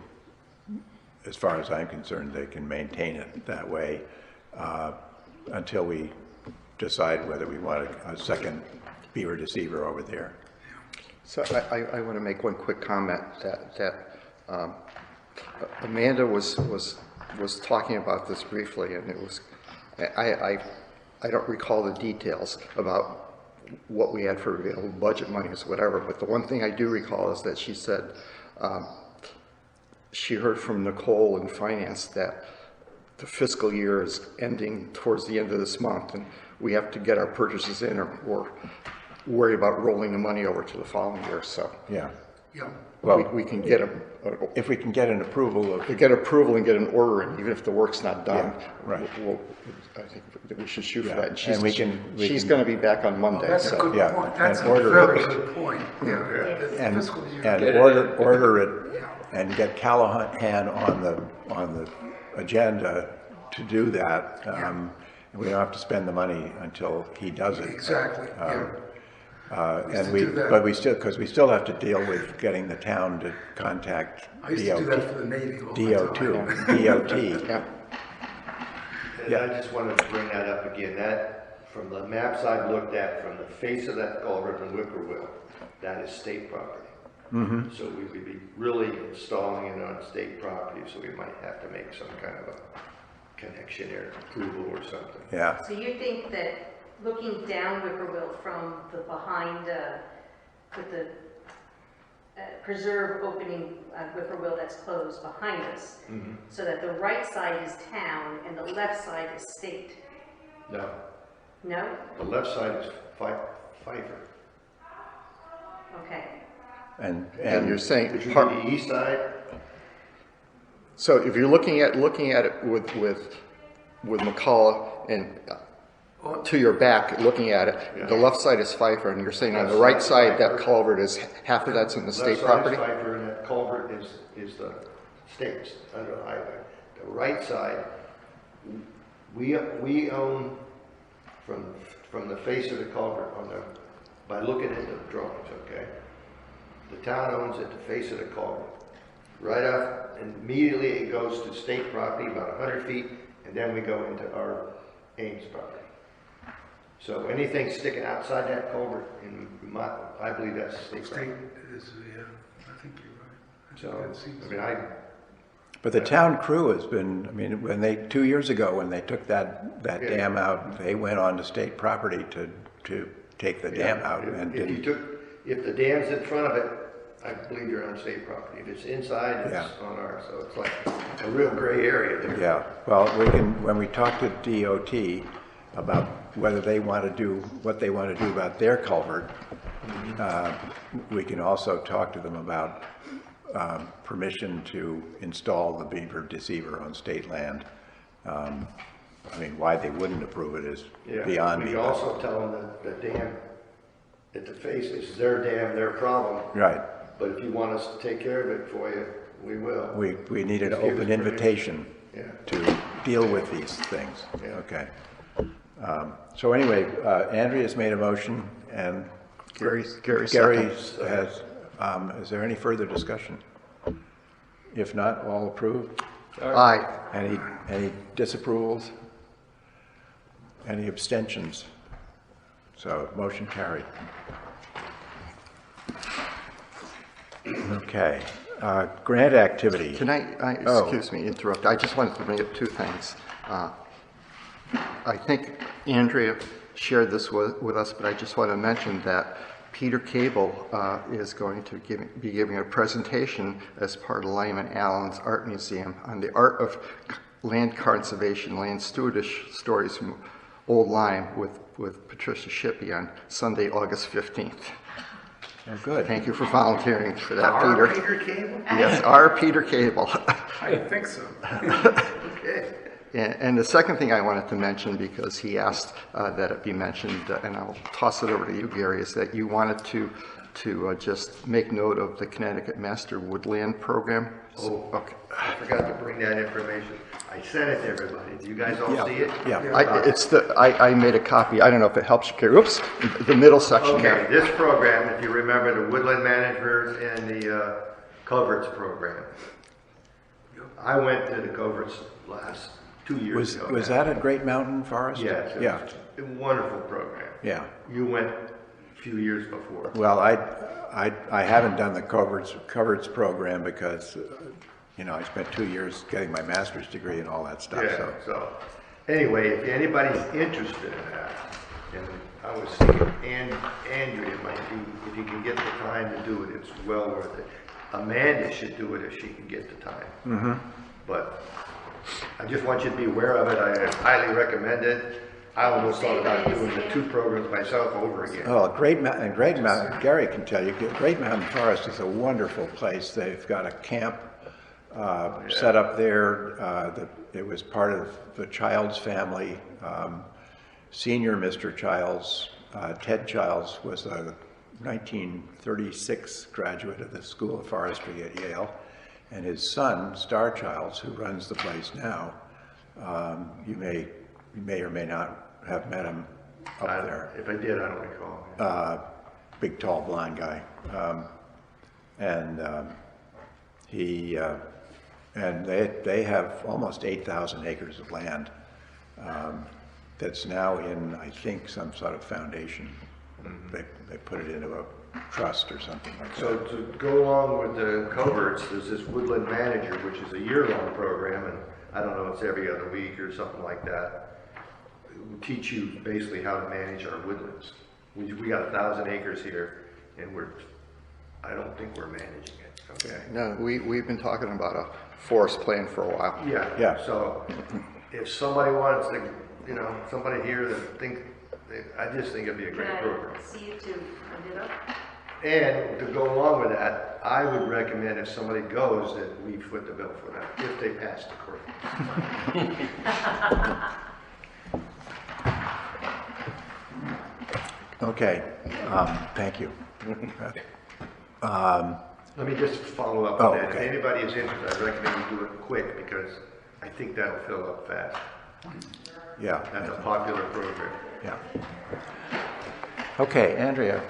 as far as I'm concerned, they can maintain it that way until we decide whether we want a second beaver deceiver over there. So I want to make one quick comment that Amanda was talking about this briefly, and it was, I don't recall the details about what we had for available budget monies, whatever, but the one thing I do recall is that she said she heard from Nicole in finance that the fiscal year is ending towards the end of this month, and we have to get our purchases in or worry about rolling the money over to the following year, so. Yeah. Yeah, Well, we can get if we can get an approval of, get approval and get an order, and even if the work's not done. Yeah, right. I think that we should shoot for Yeah, that. And and we can- she's gonna be back on Monday, that's a so. good yeah, point. That's and a order very it. good point. Yeah, the and, fiscal year. and Get it order it and get Callahan on the agenda to do that. We don't have to spend the money until he does it. Exactly, yeah. And to we, do that. but we still, because we still have to deal with getting the town to contact I used to do that for the Navy all the DOT, time. DOT. Yeah, And I just wanted to bring that up again, that, from the maps I've looked at, from the face of that culvert in Whippoorwill, that is state property. So we would be really installing it on state property, so we might have to make some kind of a connection or approval or something. Yeah, So you think that looking down Whippoorwill from the behind, with the preserve opening Whippoorwill that's closed behind us, so that the right side is town and the left side is state? No, No? the left side is Pfeiffer. Okay. and you're saying, Which would be the east side, so if you're looking at it with McCullough and to your back, looking at it, the left side is Pfeiffer, and you're saying on the right side, that culvert is, half of that's in the state left side property? is Pfeiffer, and that culvert is the state's under the highway. The right side, we own from the face of the culvert by looking at the drawings, okay? The town owns at the face of the culvert. Right off, and immediately it goes to state property, about 100 feet, and then we go into our Ames property. So anything sticking outside that culvert, I believe that's state State property. is, yeah, I think you're right. So, That seems- I mean, but the town crew has been, I mean, 2 years ago, when they took that dam out, they went on to state property to take the dam out and if the dam's in front of it, I believe you're on state property. If it's inside, it's Yeah. on ours, so it's like a real gray area there. Yeah, well, when we talk to DOT about whether they want to do, what they want to do about their culvert, we can also talk to them about permission to install the beaver deceiver on state land. I mean, why they wouldn't approve it is Yeah, beyond we me. can also tell them that the dam at the face is their dam, their problem. Right, But if you want us to take care of it for you, we will. we need an Just give us open permission. invitation Yeah. to deal with these things. Yeah. Okay. So anyway, Andrea's made a motion, and Gary Gary seconds. has, is there any further discussion? If not, all approved? Aye. Any disapprovals? Any abstentions? So motion carried. Okay, grant activity. Can I, Oh. excuse me, interrupt, I just wanted to bring up two things. I think Andrea shared this with us, but I just want to mention that Peter Cable is going to be giving a presentation as part of Lyman Allen's Art Museum on the art of land conservation, land stewardship stories from Old Lyme with Patricia Shippey on Sunday, August 15th. Oh, good. Thank you for volunteering for that, Our Peter. Peter Cable? Yes, our Peter Cable. I think so. Okay. And the second thing I wanted to mention, because he asked that it be mentioned, and I'll toss it over to you, Gary, is that you wanted to just make note of the Connecticut Master Woodland Program. Oh, Okay. I forgot to bring that information. I sent it to everybody. Do you guys all see it? Yeah, I made a copy. I don't know if it helps you, Gary. Oops, the middle section Okay, there. this program, if you remember, the woodland managers and the culverts program. I went to the culverts last 2 years ago. was now. that at Great Mountain Forest? Yes. it Yeah, was a wonderful program. yeah. You went a few years before. Well, I haven't done the coverts program because, I spent 2 years getting my master's degree and all that stuff, Yeah, so. so, anyway, if anybody's interested in that, and I was thinking, Andrea might be, if you can get the time to do it, it's well worth it. Amanda should do it if she can get the time. Mm-hmm. But I just want you to be aware of it. I highly recommend it. I almost thought about doing the two programs myself over again. Oh, Great Mountain, Gary can tell you, Great Mountain Forest is a wonderful place. They've got a camp set up there. It was part of the Childs family. Senior Mr. Childs, Ted Childs, was a 1936 graduate of the School of Forestry at Yale. And his son, Star Childs, who runs the place now, you may or may not have met him up there. If I did, I don't recall. Big, tall, blonde guy. And they have almost 8,000 acres of land that's now in, I think, some sort of foundation. They put it into a trust or something like that. So to go along with the coverts, there's this Woodland Manager, which is a year-long program, and I don't know, it's every other week or something like that. It will teach you basically how to manage our woodlands. We got 1,000 acres here, and I don't think we're managing it, okay? No, we've been talking about a forest plan for a while. Yeah. So if somebody wants to, somebody here that I just think it'd be a great program. Can I see you to print it up? And to go along with that, I would recommend if somebody goes that we foot the bill for that, if they pass the course. Okay, thank you. Let me just follow up Oh, on that. okay. If anybody is interested, I recommend you do it quick because I think that'll fill up fast. Yeah. That's a popular program. Yeah. Okay, Andrea,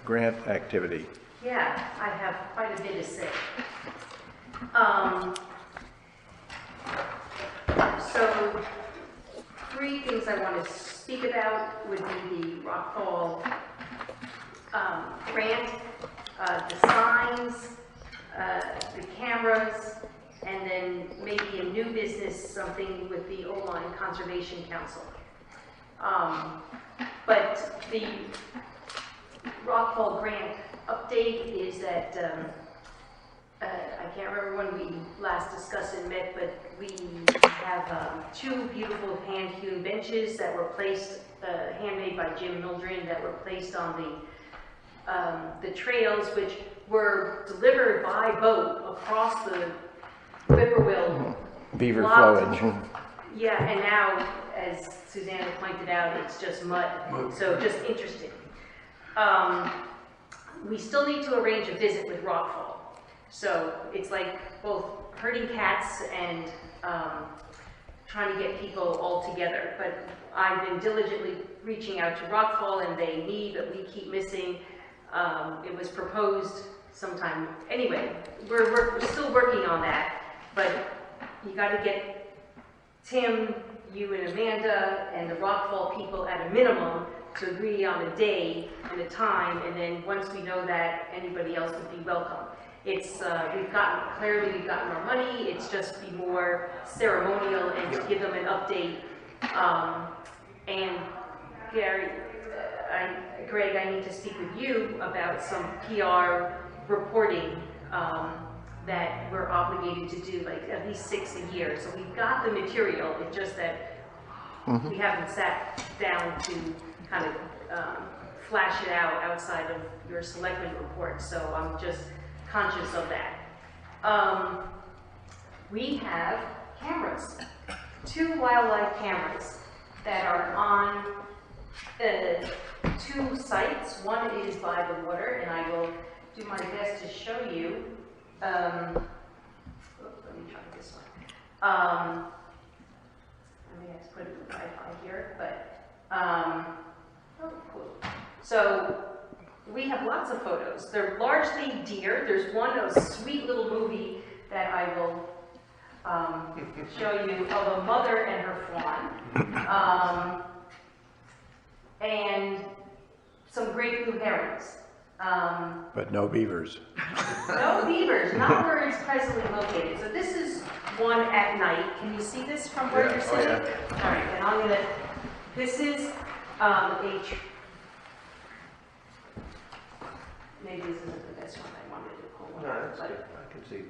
grant activity. Yeah, I have quite a bit to say. So, three things I want to speak about would be the Rockfall grant, the signs, the cameras, and then maybe a new business, something with the O-Line Conservation Council. But the Rockfall grant update is that, I can't remember when we last discussed and met, but we have two beautiful hand-hewn benches that were placed, handmade by Jim Mildren, that were placed on the trails, which were delivered by boat across the Whippoorwill. Beaver Lots. flowage. Yeah, and now, as Susanna pointed out, it's just mud, so just interesting. We still need to arrange a visit with Rockfall. So it's like both herding cats and trying to get people all together. But I've been diligently reaching out to Rockfall, and they need, but we keep missing. It was proposed sometime. Anyway, we're still working on that, but you got to get Tim, you and Amanda, and the Rockfall people at a minimum to agree on a day and a time, and then once we know that, anybody else would be welcome. It's, we've gotten our money, it's just be more ceremonial and to give them an update. And Gary, Greg, I need to speak with you about some PR reporting that we're obligated to do, like at least 6 a year. So we've got the material, it's just that we haven't sat down to kind of flash it out outside of your selectmen report. So I'm just conscious of that. We have cameras, 2 wildlife cameras that are on 2 sites. One is by the water, and I will do my best to show you. Let me try this one. I may have to put it in Wi-Fi here, but oh, cool. So we have lots of photos. They're largely deer. There's one, a sweet little movie that I will show you of a mother and her fawn, and some great blue herons. But no beavers. No beavers, not where it's presently located. So this is one at night. Can you see this from where you're sitting? All right, and I'm gonna, this is maybe this isn't the best one. I wanted to pull one out, but I can see.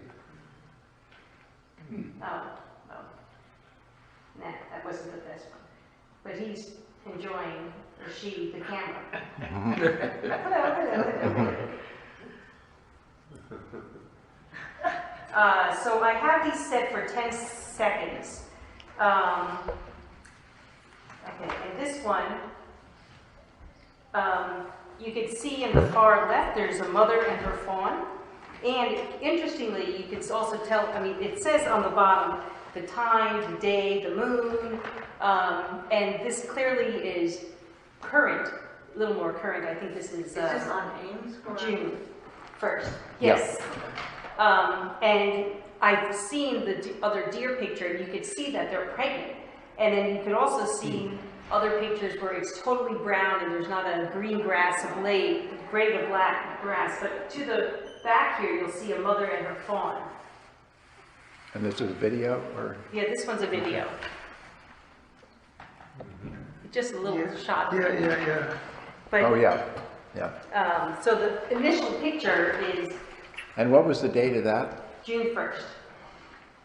nah, that wasn't the best one. But he's enjoying, or she, the camera. So I have these set for 10 seconds. Okay, and this one, you can see in the far left, there's a mother and her fawn. And interestingly, you can also tell, I mean, it says on the bottom, the time, the day, the moon, and this clearly is current, a little more current. I think this is Is this on Ames? or- June 1st. Yes. And I've seen the other deer picture, and you could see that they're pregnant. And then you could also see other pictures where it's totally brown and there's not a green grass, a blade, gray to black grass. But to the back here, you'll see a mother and her fawn. And this is video, or? Yeah, this one's a video. Just a little shot. Yeah. But, Oh, yeah, yeah. so the initial picture is And what was the date of that? June 1st.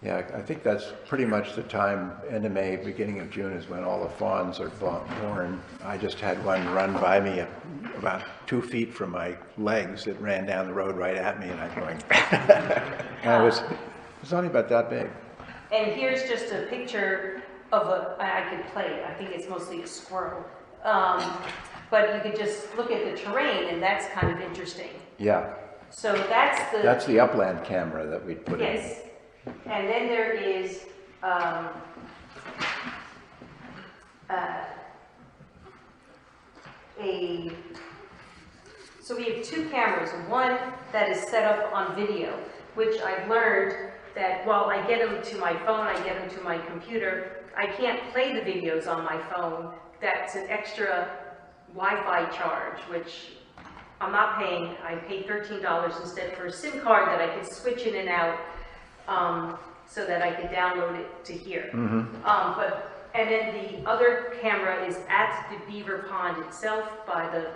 Yeah, I think that's pretty much the time, end of May, beginning of June is when all the fawns are born. I just had one run by me about 2 feet from my legs. It ran down the road right at me, and I'm going, and it was only about that big. And here's just a picture of I could play, I think it's mostly a squirrel. But you could just look at the terrain, and that's kind of interesting. Yeah, So that's that's the upland camera that we put in. yes. And then there is so we have 2 cameras, one that is set up on video, which I've learned that while I get them to my phone, I get them to my computer, I can't play the videos on my phone. That's an extra Wi-Fi charge, which I'm not paying. I paid $13 instead for a SIM card that I could switch in and out so that I could download it to here. And then the other camera is at the beaver pond itself by the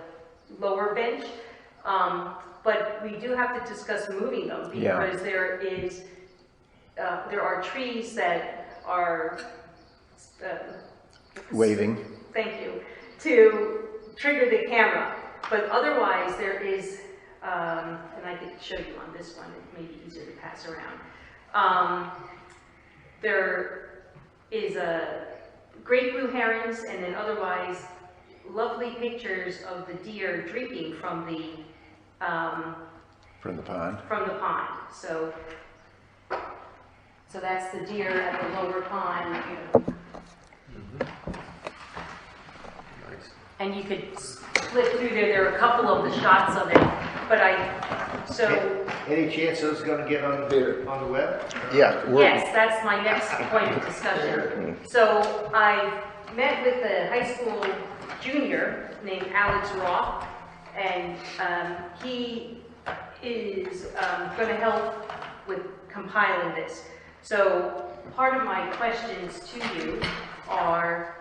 lower bench. But we do have to discuss moving them because there are trees that are Waving. thank you, to trigger the camera. But otherwise, there is, and I could show you on this one, it may be easier to pass around. There is a great blue herons, and then otherwise lovely pictures of the deer drinking from the pond. So that's the deer at the lower pond. And you could flip through there. There are a couple of the shots of it, but Any chance those gonna get on the web? Yeah, yes, that's my next point of discussion. So I met with a high school junior named Alex Roth, and he is going to help with compiling this. So part of my questions to you are,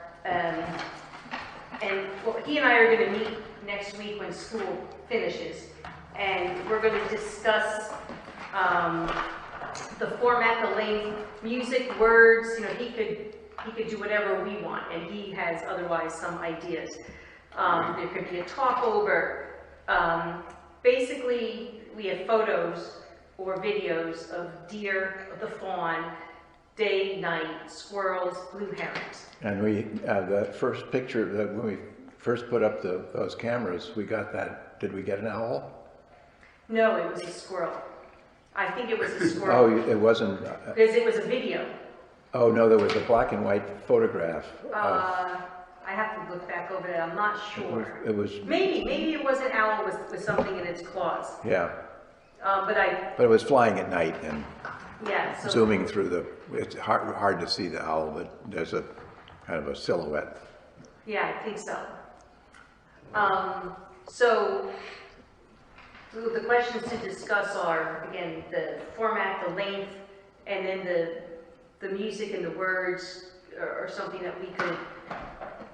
he and I are going to meet next week when school finishes, and we're going to discuss the format, the length, music, words. You know, he could do whatever we want, and he has otherwise some ideas. There could be a talk over. Basically, we have photos or videos of deer, of the fawn, day, night, squirrels, blue herons. And we, the first picture, when we first put up those cameras, we got that, did we get an owl? No, it was a squirrel. I think it was a squirrel. Oh, it wasn't, Because it was a video. oh no, there was a black and white photograph. I have to look back over it, I'm not sure. It was, Maybe it was an owl with something in its claws. yeah, But but it was flying at night and yeah, so. zooming through it's hard to see the owl, but there's a kind of a silhouette. Yeah, I think so. So the questions to discuss are, again, the format, the length, and then the music and the words are something that we could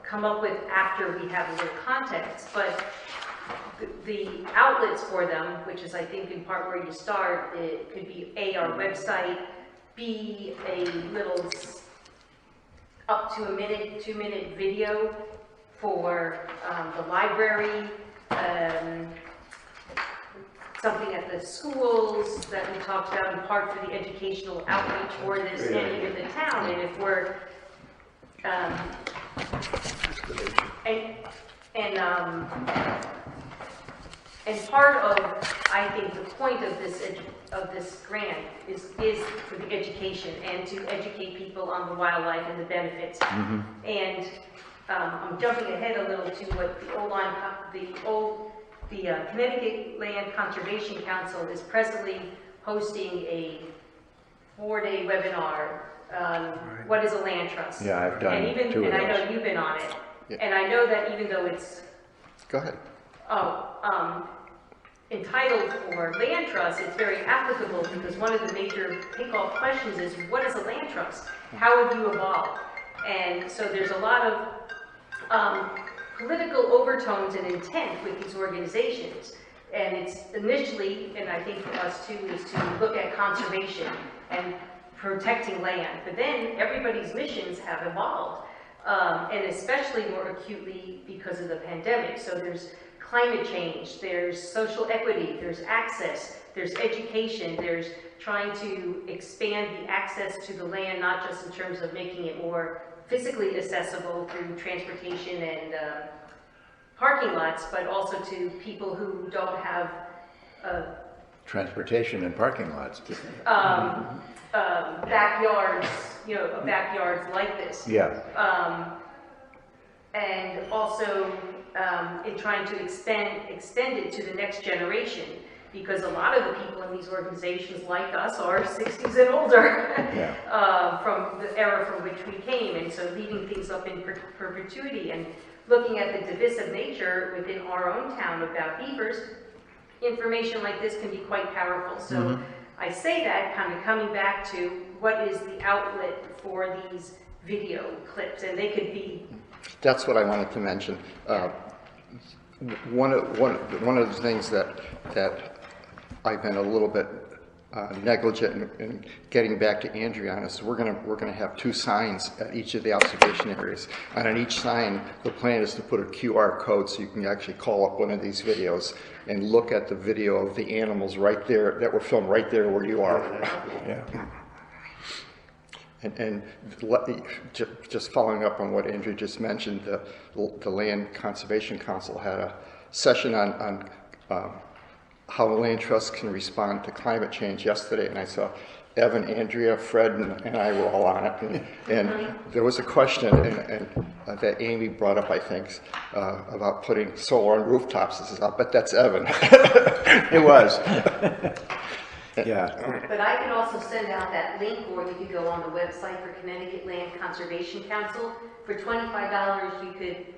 come up with after we have a little context. But the outlets for them, which is I think in part where you start, it could be A, our website, B, a little up to a minute, 2-minute video for the library, something at the schools that we talked about, in part for the educational outreach for this and even the town. And if we're, and part of, I think, the point of this grant is for the education and to educate people on the wildlife and the benefits. And I'm jumping ahead a little to what the Connecticut Land Conservation Council is presently hosting a 4-day webinar on what is a land trust. Yeah, I've done and even, two of and I those. know you've been on it. Yeah. And I know that even though it's Go ahead. entitled for land trust, it's very applicable because one of the major take-off questions is, what is a land trust? How have you evolved? And so there's a lot of political overtones and intent with these organizations. And it's initially, and I think for us too, is to look at conservation and protecting land. But then everybody's missions have evolved, and especially more acutely because of the pandemic. So there's climate change, there's social equity, there's access, there's education, there's trying to expand the access to the land, not just in terms of making it more physically accessible through transportation and parking lots, but also to people who don't have Transportation and parking lots. backyards, backyards like this. Yeah. And also in trying to extend it to the next generation, because a lot of the people in these organizations like us are 60s and older from the era from which we came, and so leaving things up in perpetuity and looking at the divisive nature within our own town about beavers, information like this can be quite powerful. So I say that kind of coming back to what is the outlet for these video clips, and they could be. That's what I wanted to mention. One of the things that I've been a little bit negligent in getting back to Andrea on is we're gonna have 2 signs at each of the observation areas, and on each sign the plan is to put a QR code so you can actually call up one of these videos and look at the video of the animals right there that were filmed right there where you are. Yeah. And just following up on what Andrea just mentioned, the Land Conservation Council had a session on how land trusts can respond to climate change yesterday, and I saw Evan, Andrea, Fred, and I were all on it. And there was a question that Amy brought up, I think, about putting solar on rooftops. I said, I'll bet that's Evan. It was. Yeah. But I can also send out that link, or you could go on the website for Connecticut Land Conservation Council. For $25, you could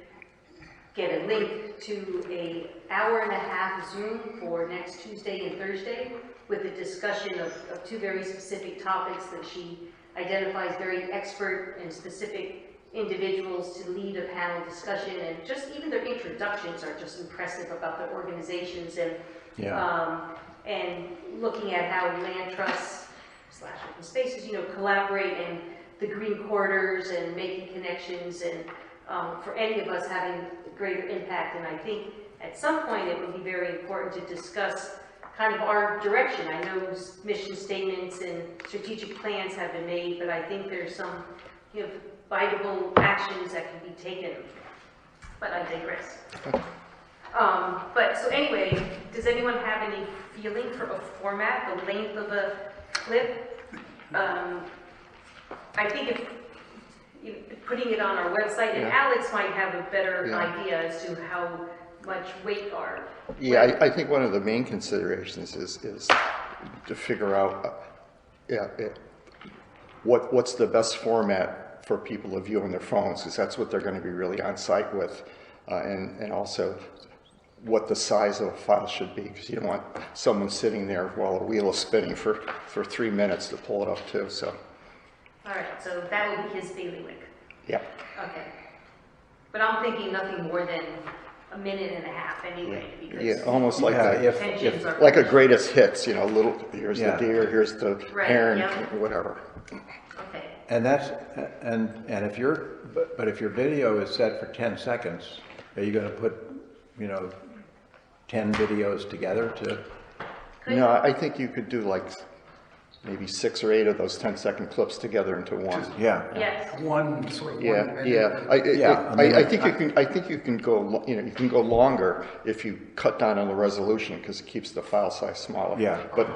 get a link to an hour-and-a-half Zoom for next Tuesday and Thursday with a discussion of 2 very specific topics that she identifies very expert and specific individuals to lead a panel discussion, and just even their introductions are just impressive about their organizations and looking at how land trusts / open spaces, collaborate in the green corridors and making connections, and for any of us having greater impact. And I think at some point it would be very important to discuss kind of our direction. I know mission statements and strategic plans have been made, but I think there's some biteable actions that can be taken. But I digress. But so anyway, does anyone have any feeling for a format, the length of a clip? I think if putting it on our website, and Alex might have a better idea as to how much weight our. Yeah, I think one of the main considerations is to figure out what's the best format for people to view on their phones, because that's what they're going to be really on site with, and also what the size of a file should be, because you don't want someone sitting there while a wheel is spinning for 3 minutes to pull it up too. So. All right, so that will be his bailiwick. Yeah. Okay. But I'm thinking nothing more than a minute and a half anyway, because almost like tensions are like a greatest hits. Little here's the deer, here's the heron, whatever. Okay. And that's, and if but if your video is set for 10 seconds, are you gonna put, 10 videos together to? No, I think you could do like maybe 6 or 8 of those 10-second clips together into one. Yeah. Yes. One sort of Yeah, 1 minute. yeah. I mean, I think you can go, you can go longer if you cut down on the resolution because it keeps the file size smaller. Yeah. But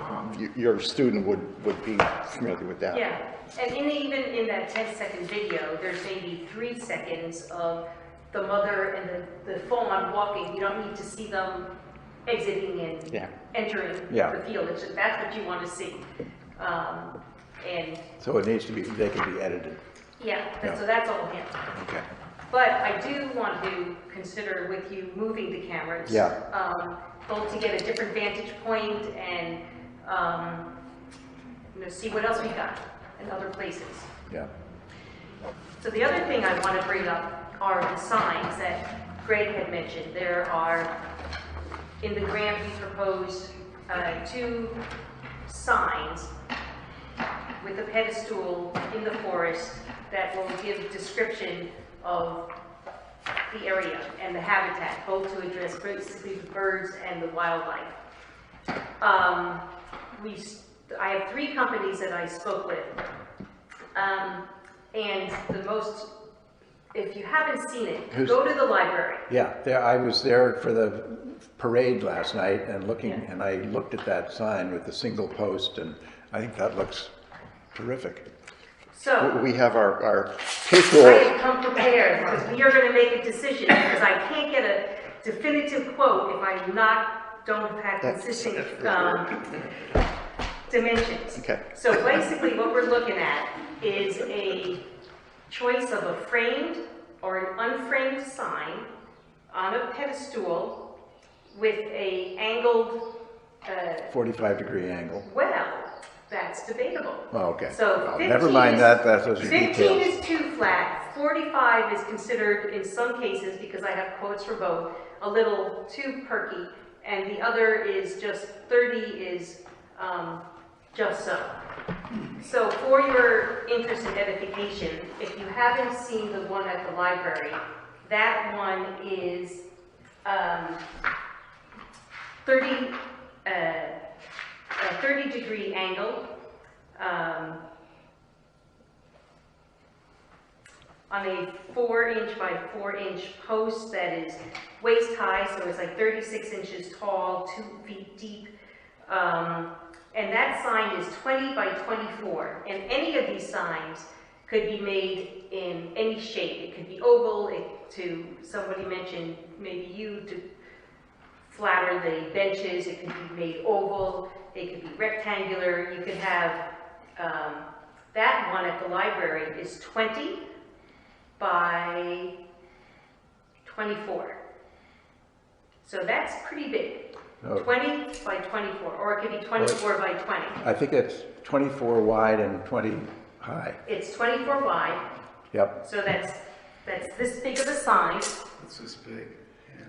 your student would be familiar with that. Yeah, and even in that 10-second video, there's maybe 3 seconds of the mother and the full-on walking. You don't need to see them exiting and Yeah. entering Yeah. the field. It's just, that's what you want to see. And So it needs to be, they can be edited. yeah, Yeah. so that's all him. Okay. But I do want to consider with you moving the cameras. Yeah. Both to get a different vantage point and, see what else we got in other places. Yeah. So the other thing I want to bring up are the signs that Greg had mentioned. There are, in the grant, we proposed 2 signs with a pedestal in the forest that will give description of the area and the habitat, both to address basically the birds and the wildlife. I have 3 companies that I spoke with, and if you haven't seen it, go to the library. Yeah, I was there for the parade last night and and I looked at that sign with the single post, and I think that looks terrific. So, We have our I paper. have come prepared because we are going to make a decision because I can't get a definitive quote if I don't have consistent dimensions. Okay. So basically what we're looking at is a choice of a framed or an unframed sign on a pedestal with a angled, 45-degree angle. well, that's debatable. Oh, okay. So Well, 15 never mind is- that, those are 15 details. is too flat, 45 is considered in some cases, because I have quotes for both, a little too perky, and the other is just 30 is just so. So for your interest in edification, if you haven't seen the one at the library, that one is 30-degree angle on a 4-inch by 4-inch post that is waist high, so it's like 36 inches tall, 2 feet deep. And that sign is 20 by 24. And any of these signs could be made in any shape. It could be oval, somebody mentioned maybe you to flatter the benches. It could be made oval. It could be rectangular. You could have, that one at the library is 20 by 24. So that's pretty big. Oh. 20 by 24, or it could be 24 by 20. I think it's 24 wide and 20 high. It's 24 wide, Yep. so that's this big of a sign. It's this big.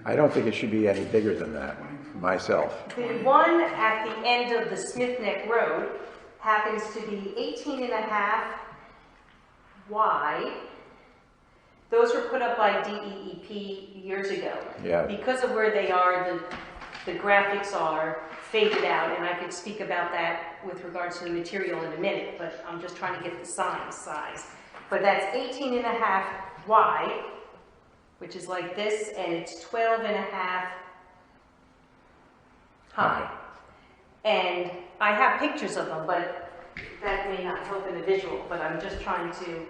I don't think it should be any bigger than that, myself. The one at the end of the Smith Neck Road happens to be 18.5 wide. Those were put up by DEEP years ago. Yeah. Because of where they are, the graphics are faded out, and I could speak about that with regards to the material in a minute, but I'm just trying to get the sign size. But that's 18.5 wide, which is like this, and it's 12.5 high. And I have pictures of them, but that may not help in a visual, but I'm just trying to,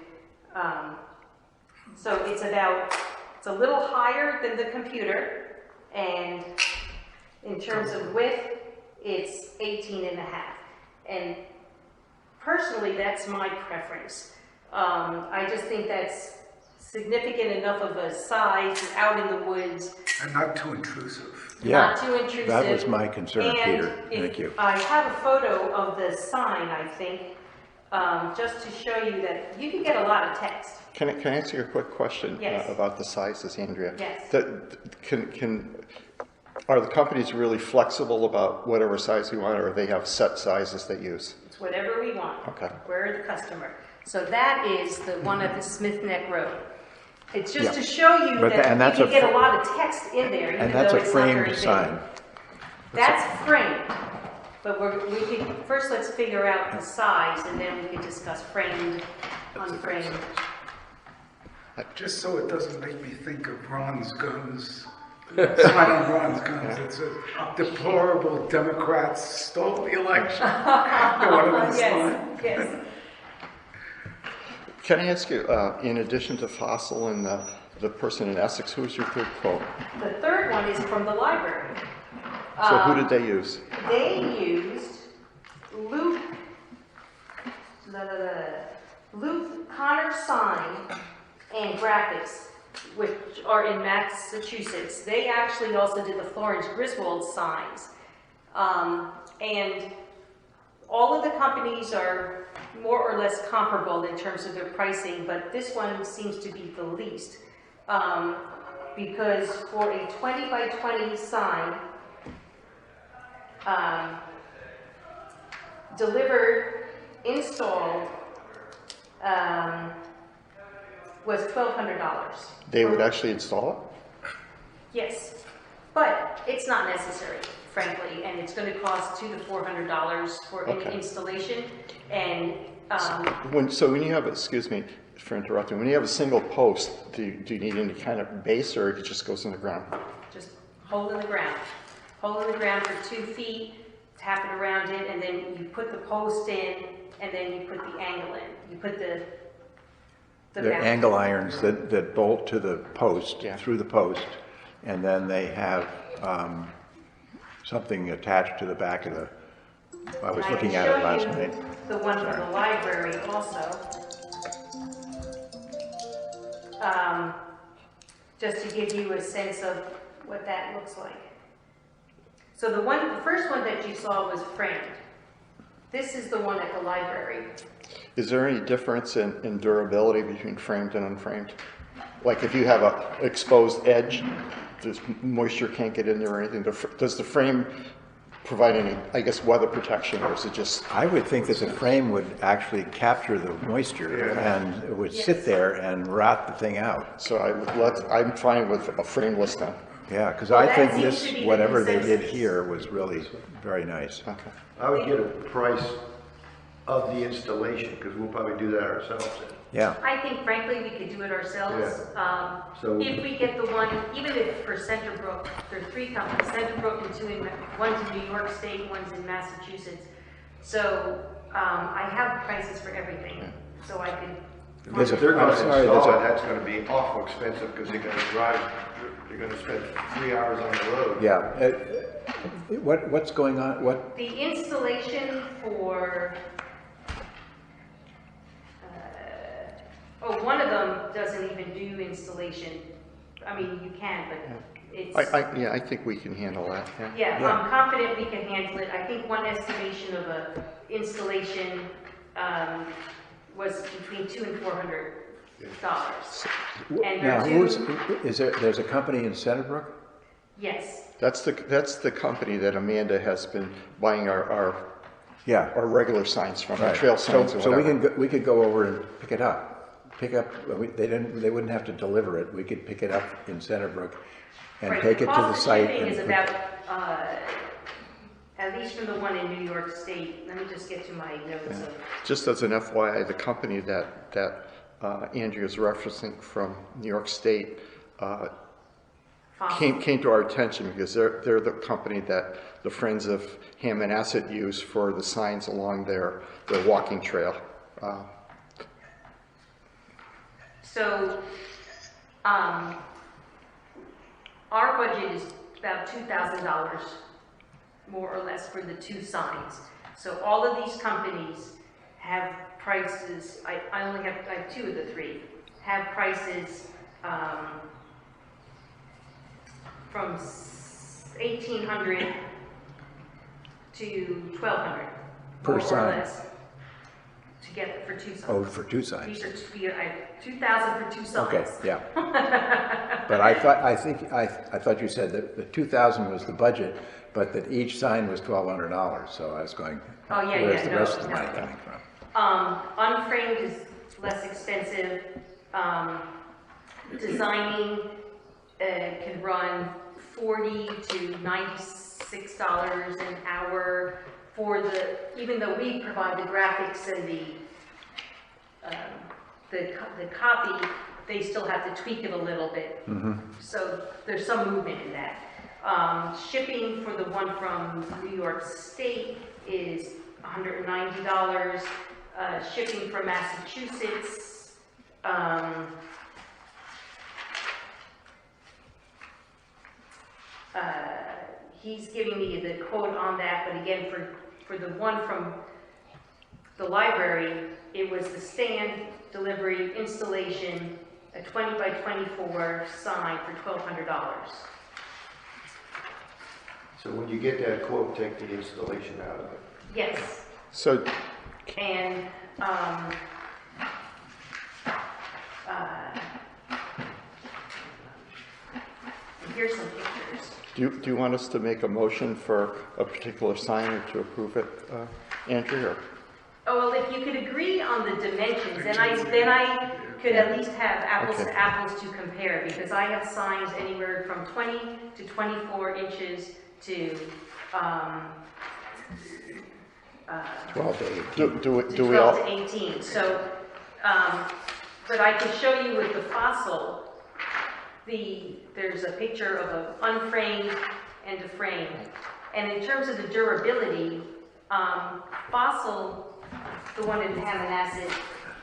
so it's a little higher than the computer, and in terms of width, it's 18.5. And personally, that's my preference. I just think that's significant enough of a size out in the woods. And not too intrusive. Not too intrusive. That was my concern, And Peter. if Thank you. I have a photo of the sign, I think, just to show you that you can get a lot of text. Can I answer you a quick question? Yes. About the sizes, Andrea? Yes. Are the companies really flexible about whatever size you want, or they have set sizes they use? It's whatever we want. Okay. We're the customer. So that is the one at the Smith Neck Road. It's just Yeah. to show you But that and you that's can a get a fr- lot of text in there, even And though that's a it's not very framed big. sign. That's framed, but we can, first let's figure out the size, and then we can discuss framed, unframed. Just so it doesn't make me think of Ron's guns, sign on Ron's guns, it says deplorable Democrats stole the election. One of these lines. Yes. Can I ask you, in addition to Fossil and the person in Essex, who's your third quote? The third one is from the library. So who did they use? They used Luke Connor Sign and Graphics, which are in Massachusetts. They actually also did the Florence Griswold signs. And all of the companies are more or less comparable in terms of their pricing, but this one seems to be the least. Because for a 20 by 20 sign, delivered, installed, was $1,200. They would actually install it? Yes, but it's not necessary, frankly, and it's going to cost $200 to $400 for any Okay. installation. And So when you have, excuse me for interrupting, when you have a single post, do you need any kind of base or it just goes in the ground? just hole in the ground for 2 feet, tap it around it, and then you put the post in, and then you put the angle in. You put the They're back. angle irons that bolt to the post, Yeah. through the post, and then they have something attached to the back of the, I was And looking can at it show last you night. the one from the library also. Just to give you a sense of what that looks like. So the first one that you saw was framed. This is the one at the library. Is there any difference in durability between framed and unframed? Like if you have a exposed edge, this moisture can't get in there or anything. Does the frame provide any, I guess, weather protection, or is it just? I would think that the frame would actually capture the moisture and it would sit there and rot the thing out. So I'm fine with a frameless then. Yeah, because Well, I that think seems this, to be the whatever they did consensus. here was really very nice. Okay. I would get a price of the installation, because we'll probably do that ourselves. Yeah, I think frankly, we could do it ourselves. So- If we get the one, even if for Centerbrook, there are 3 companies, Centerbrook and 2 one's in New York State, one's in Massachusetts. So, I have prices for everything, so I could. There's a- If they're gonna I'm sorry, install there's it, a- that's gonna be awful expensive, because they're gonna drive, they're gonna spend 3 hours on the road. yeah. What's going on, what, The installation for, one of them doesn't even do installation. I mean, you can, but it's, Yeah, I think we can handle that, yeah. yeah, Yeah. I'm confident we can handle it. I think one estimation of a installation, was between $200 and $400. And now, there are there's a company in Centerbrook? yes, That's the company that Amanda has been buying our Yeah. regular signs from, the Right. trail signs or So whatever. we could go over and pick up, they wouldn't have to deliver it, we could pick it up in Centerbrook and right, take it to the cost of site. shipping and is put- about, at least from the one in New York State. Let me just get to my notes of. Just as an FYI, the company that Andrea is referencing from New York State Fossil. came to our attention because they're the company that the Friends of Hammonasset use for the signs along their walking trail. So, our budget is about $2,000, more or less, for the 2 signs. So all of these companies have prices, I only have 2 of the 3, have prices from $1,800 to $1,200. Per more or sign. less, to get for 2 signs. Oh, for 2 signs. These are, $2,000 for 2 signs. Okay, yeah. But I thought you said that the 2,000 was the budget, but that each sign was $1,200, so I was going, Oh, yeah, where's yeah, the no, rest of the no. money coming from? Unframed is less expensive. Designing can run $40 to $96 an hour for even though we provide the graphics and the copy, they still have to tweak it a little bit. So there's some movement in that. Shipping for the one from New York State is $190. Shipping from Massachusetts, he's giving me the quote on that, but again, for the one from the library, it was the stand, delivery, installation, a 20 by 24 sign for $1,200. So when you get that quote, take the installation out of it. Yes, So, and here's some pictures. do you want us to make a motion for a particular sign or to approve it, Andrew, or? Oh, well, if you could agree on the dimensions, then I could at least have apples Okay. to apples to compare, because I have signs anywhere from 20 to 24 inches to, 12 to 18. Do we 12 all, to 18. So, but I could show you with the fossil, there's a picture of an unframed and a frame. And in terms of the durability, fossil, the one in Hammonasset,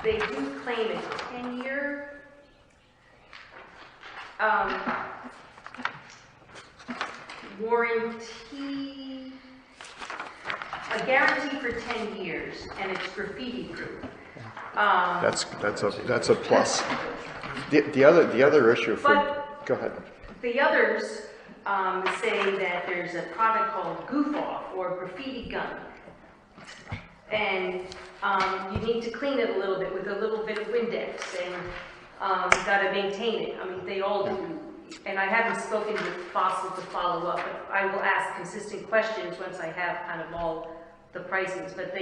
they do claim a 10-year warranty, a guarantee for 10 years, and it's graffiti proof. that's a plus. The other issue for, But- go ahead. The others say that there's a product called Goof Off or Graffiti Gun. And you need to clean it a little bit with a little bit of Windex, and you gotta maintain it. I mean, they all do. And I haven't spoken with Fossil to follow up, but I will ask consistent questions once I have kind of all the pricings. But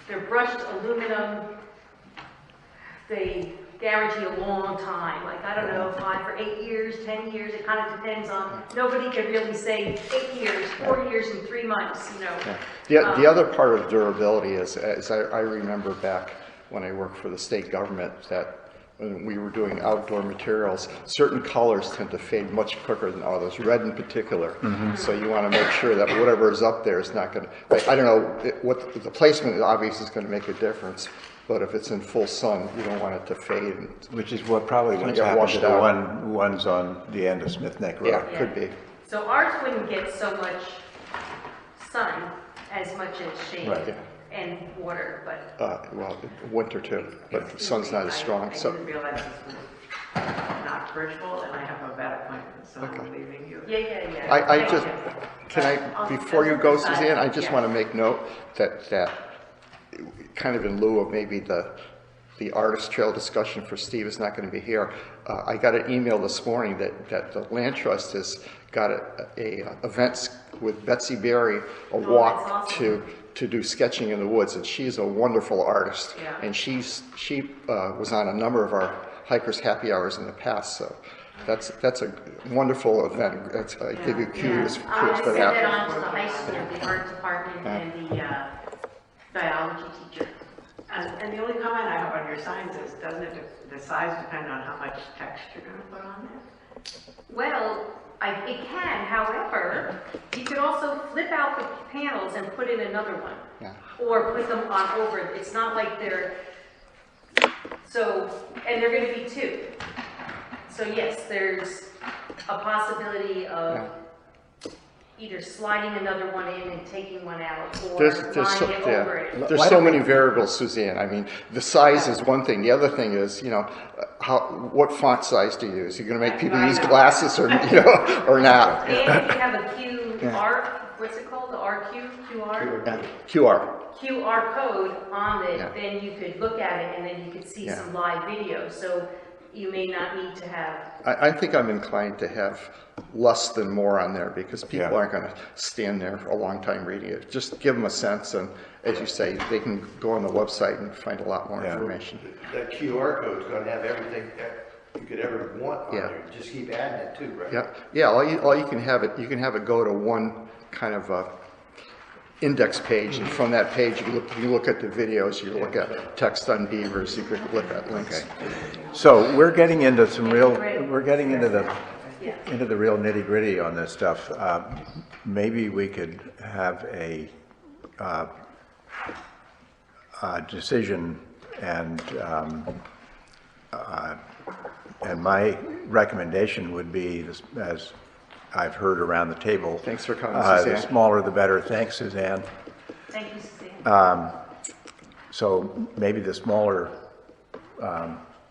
they're brushed aluminum. They guarantee a long time, like, I don't know, 5 or 8 years, 10 years, it kind of depends on, nobody can really say 8 years, 4 years and 3 months, you know. Yeah. The other part of durability is, as I remember back when I worked for the state government, that when we were doing outdoor materials, certain colors tend to fade much quicker than others, red in particular. So you want to make sure that whatever is up there is not going to, I don't know, what the placement obviously is going to make a difference, but if it's in full sun, you don't want it to fade. Which is what probably what's get happened washed to the out. ones on the end of Smith Neck Road. Yeah, could be. So ours wouldn't get so much sun as much as shade Right. and water, but Well, winter too, but the sun's not as strong, I so. didn't realize this was not Bridgeville, and I have a bad appointment, so I'm leaving you. yeah. I Thank just, you. can I, before you go, Suzanne, I just want to make note that kind of in lieu of maybe the artist trail discussion for Steve is not going to be here. I got an email this morning that the Land Trust has got a event with Betsy Berry, a walk that's awesome. to do sketching in the woods, and she's a wonderful artist. Yeah. And she was on a number of our hikers happy hours in the past, so that's a wonderful event. I give you kudos I for sent that. it on to the high school, the art department and the biology teacher. And the only comment I have on your signs is, doesn't the size depend on how much text you're gonna put on there? Well, it can, however, you could also flip out the panels and put in another one. Yeah. Or put them on over, it's not like they're, so, and they're gonna be 2. So yes, there's a possibility of either sliding another one in and taking one out, or lying it over it. There's so many variables, Suzanne. I mean, the size is one thing. The other thing is, what font size do you use? You're going to make people use glasses or not. And if you have a QR, what's it called, the QR? Yeah. QR. QR code on it, Yeah. then you could look at it and then you could see Yeah. some live video. So you may not need to have, I think I'm inclined to have less than more on there because people Yeah. aren't going to stand there for a long time reading it. Just give them a sense, and as you say, they can go on the website and find a lot more Yeah. information. That QR code's gonna have everything that you could ever want on Yeah. there. Just keep adding it too, right? Yeah, yeah. All you can have it. You can have it go to one kind of index page, and from that page, you look at the videos. You look at text on beavers. You could look at links. So we're getting into some we're getting into the real nitty gritty on this stuff. Maybe we could have a decision, and my recommendation would be, as I've heard around the table. Thanks for coming, The Suzanne. smaller the better. Thanks, Suzanne. thank you, Suzanne. So maybe the smaller,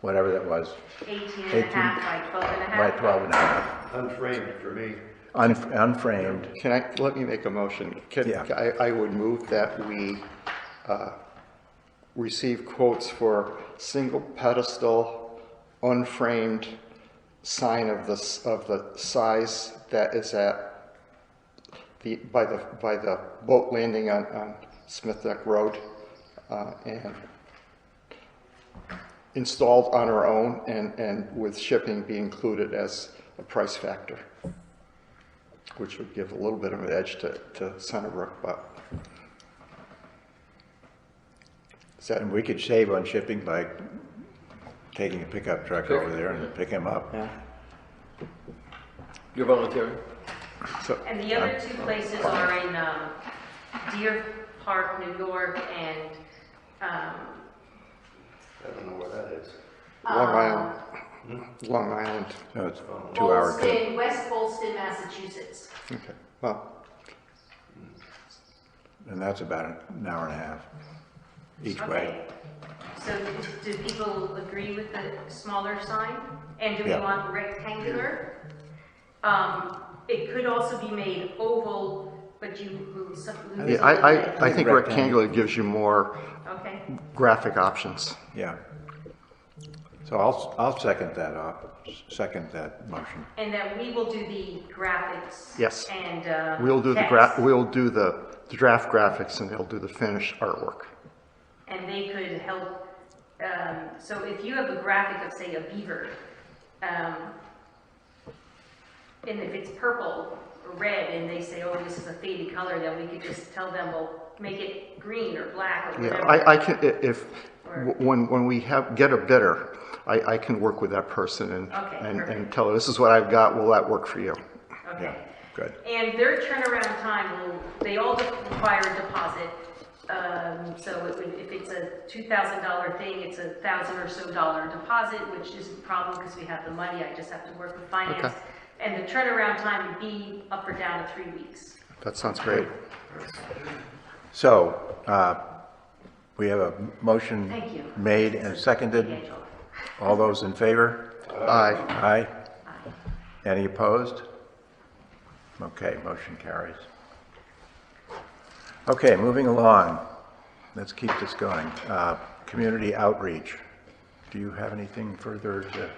whatever that was, 18 and a half by 12 and a half. by 12 and a half, Unframed for me. unframed. Let me make a motion? Yeah. I would move that we receive quotes for single pedestal, unframed sign of the size that is at by the boat landing on Smith Neck Road, and installed on our own, and with shipping be included as a price factor, which would give a little bit of an edge to Centerbrook, but is that, And we could save on shipping by taking a pickup truck over there and pick him up. yeah. You're volunteering? So, And the other two places are in Deer Park, New York, and I don't know where that is. Long Island. So it's 2 hour trip. Bolston, West Bolston, Massachusetts. Okay, well, And that's about an hour and a half each way. Okay. So do people agree with the smaller sign? And do we Yeah. want rectangular? It could also be made oval, but you lose some. yeah, I think rectangular gives you more Okay. graphic options. Yeah. So I'll second that motion. And then we will do the graphics. Yes. And We'll do text. we'll do the draft graphics, and they'll do the finished artwork. And they could help, so if you have a graphic of, say, a beaver, and if it's purple or red, and they say, oh, this is a faded color, then we could just tell them, well, make it green or black or Yeah, whatever. I can, when we get a bidder, I can work with that person and perfect. tell her, this is what I've got, will that work for you? Okay. Yeah, good. And their turnaround time they all require a deposit. So if it's a $2,000 thing, it's $1,000 or so deposit, which isn't a problem because we have the money. I just have to work with finance. Okay. And the turnaround time would be up or down to 3 weeks. That sounds great. So, we have a motion Thank you. made and seconded. Angela. All those in favor? Aye. Aye. Any opposed? Okay, motion carries. Okay, moving along. Let's keep this going. Community outreach. Do you have anything further to?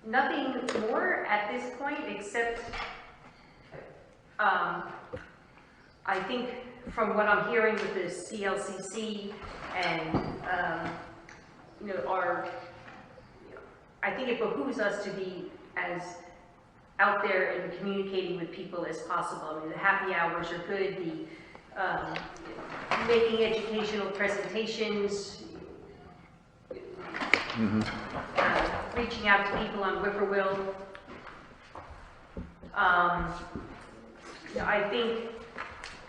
Nothing more at this point, except I think from what I'm hearing with the CLCC and, I think it behooves us to be as out there and communicating with people as possible. I mean, the happy hours are good, making educational presentations, reaching out to people on Whippoorwill. I think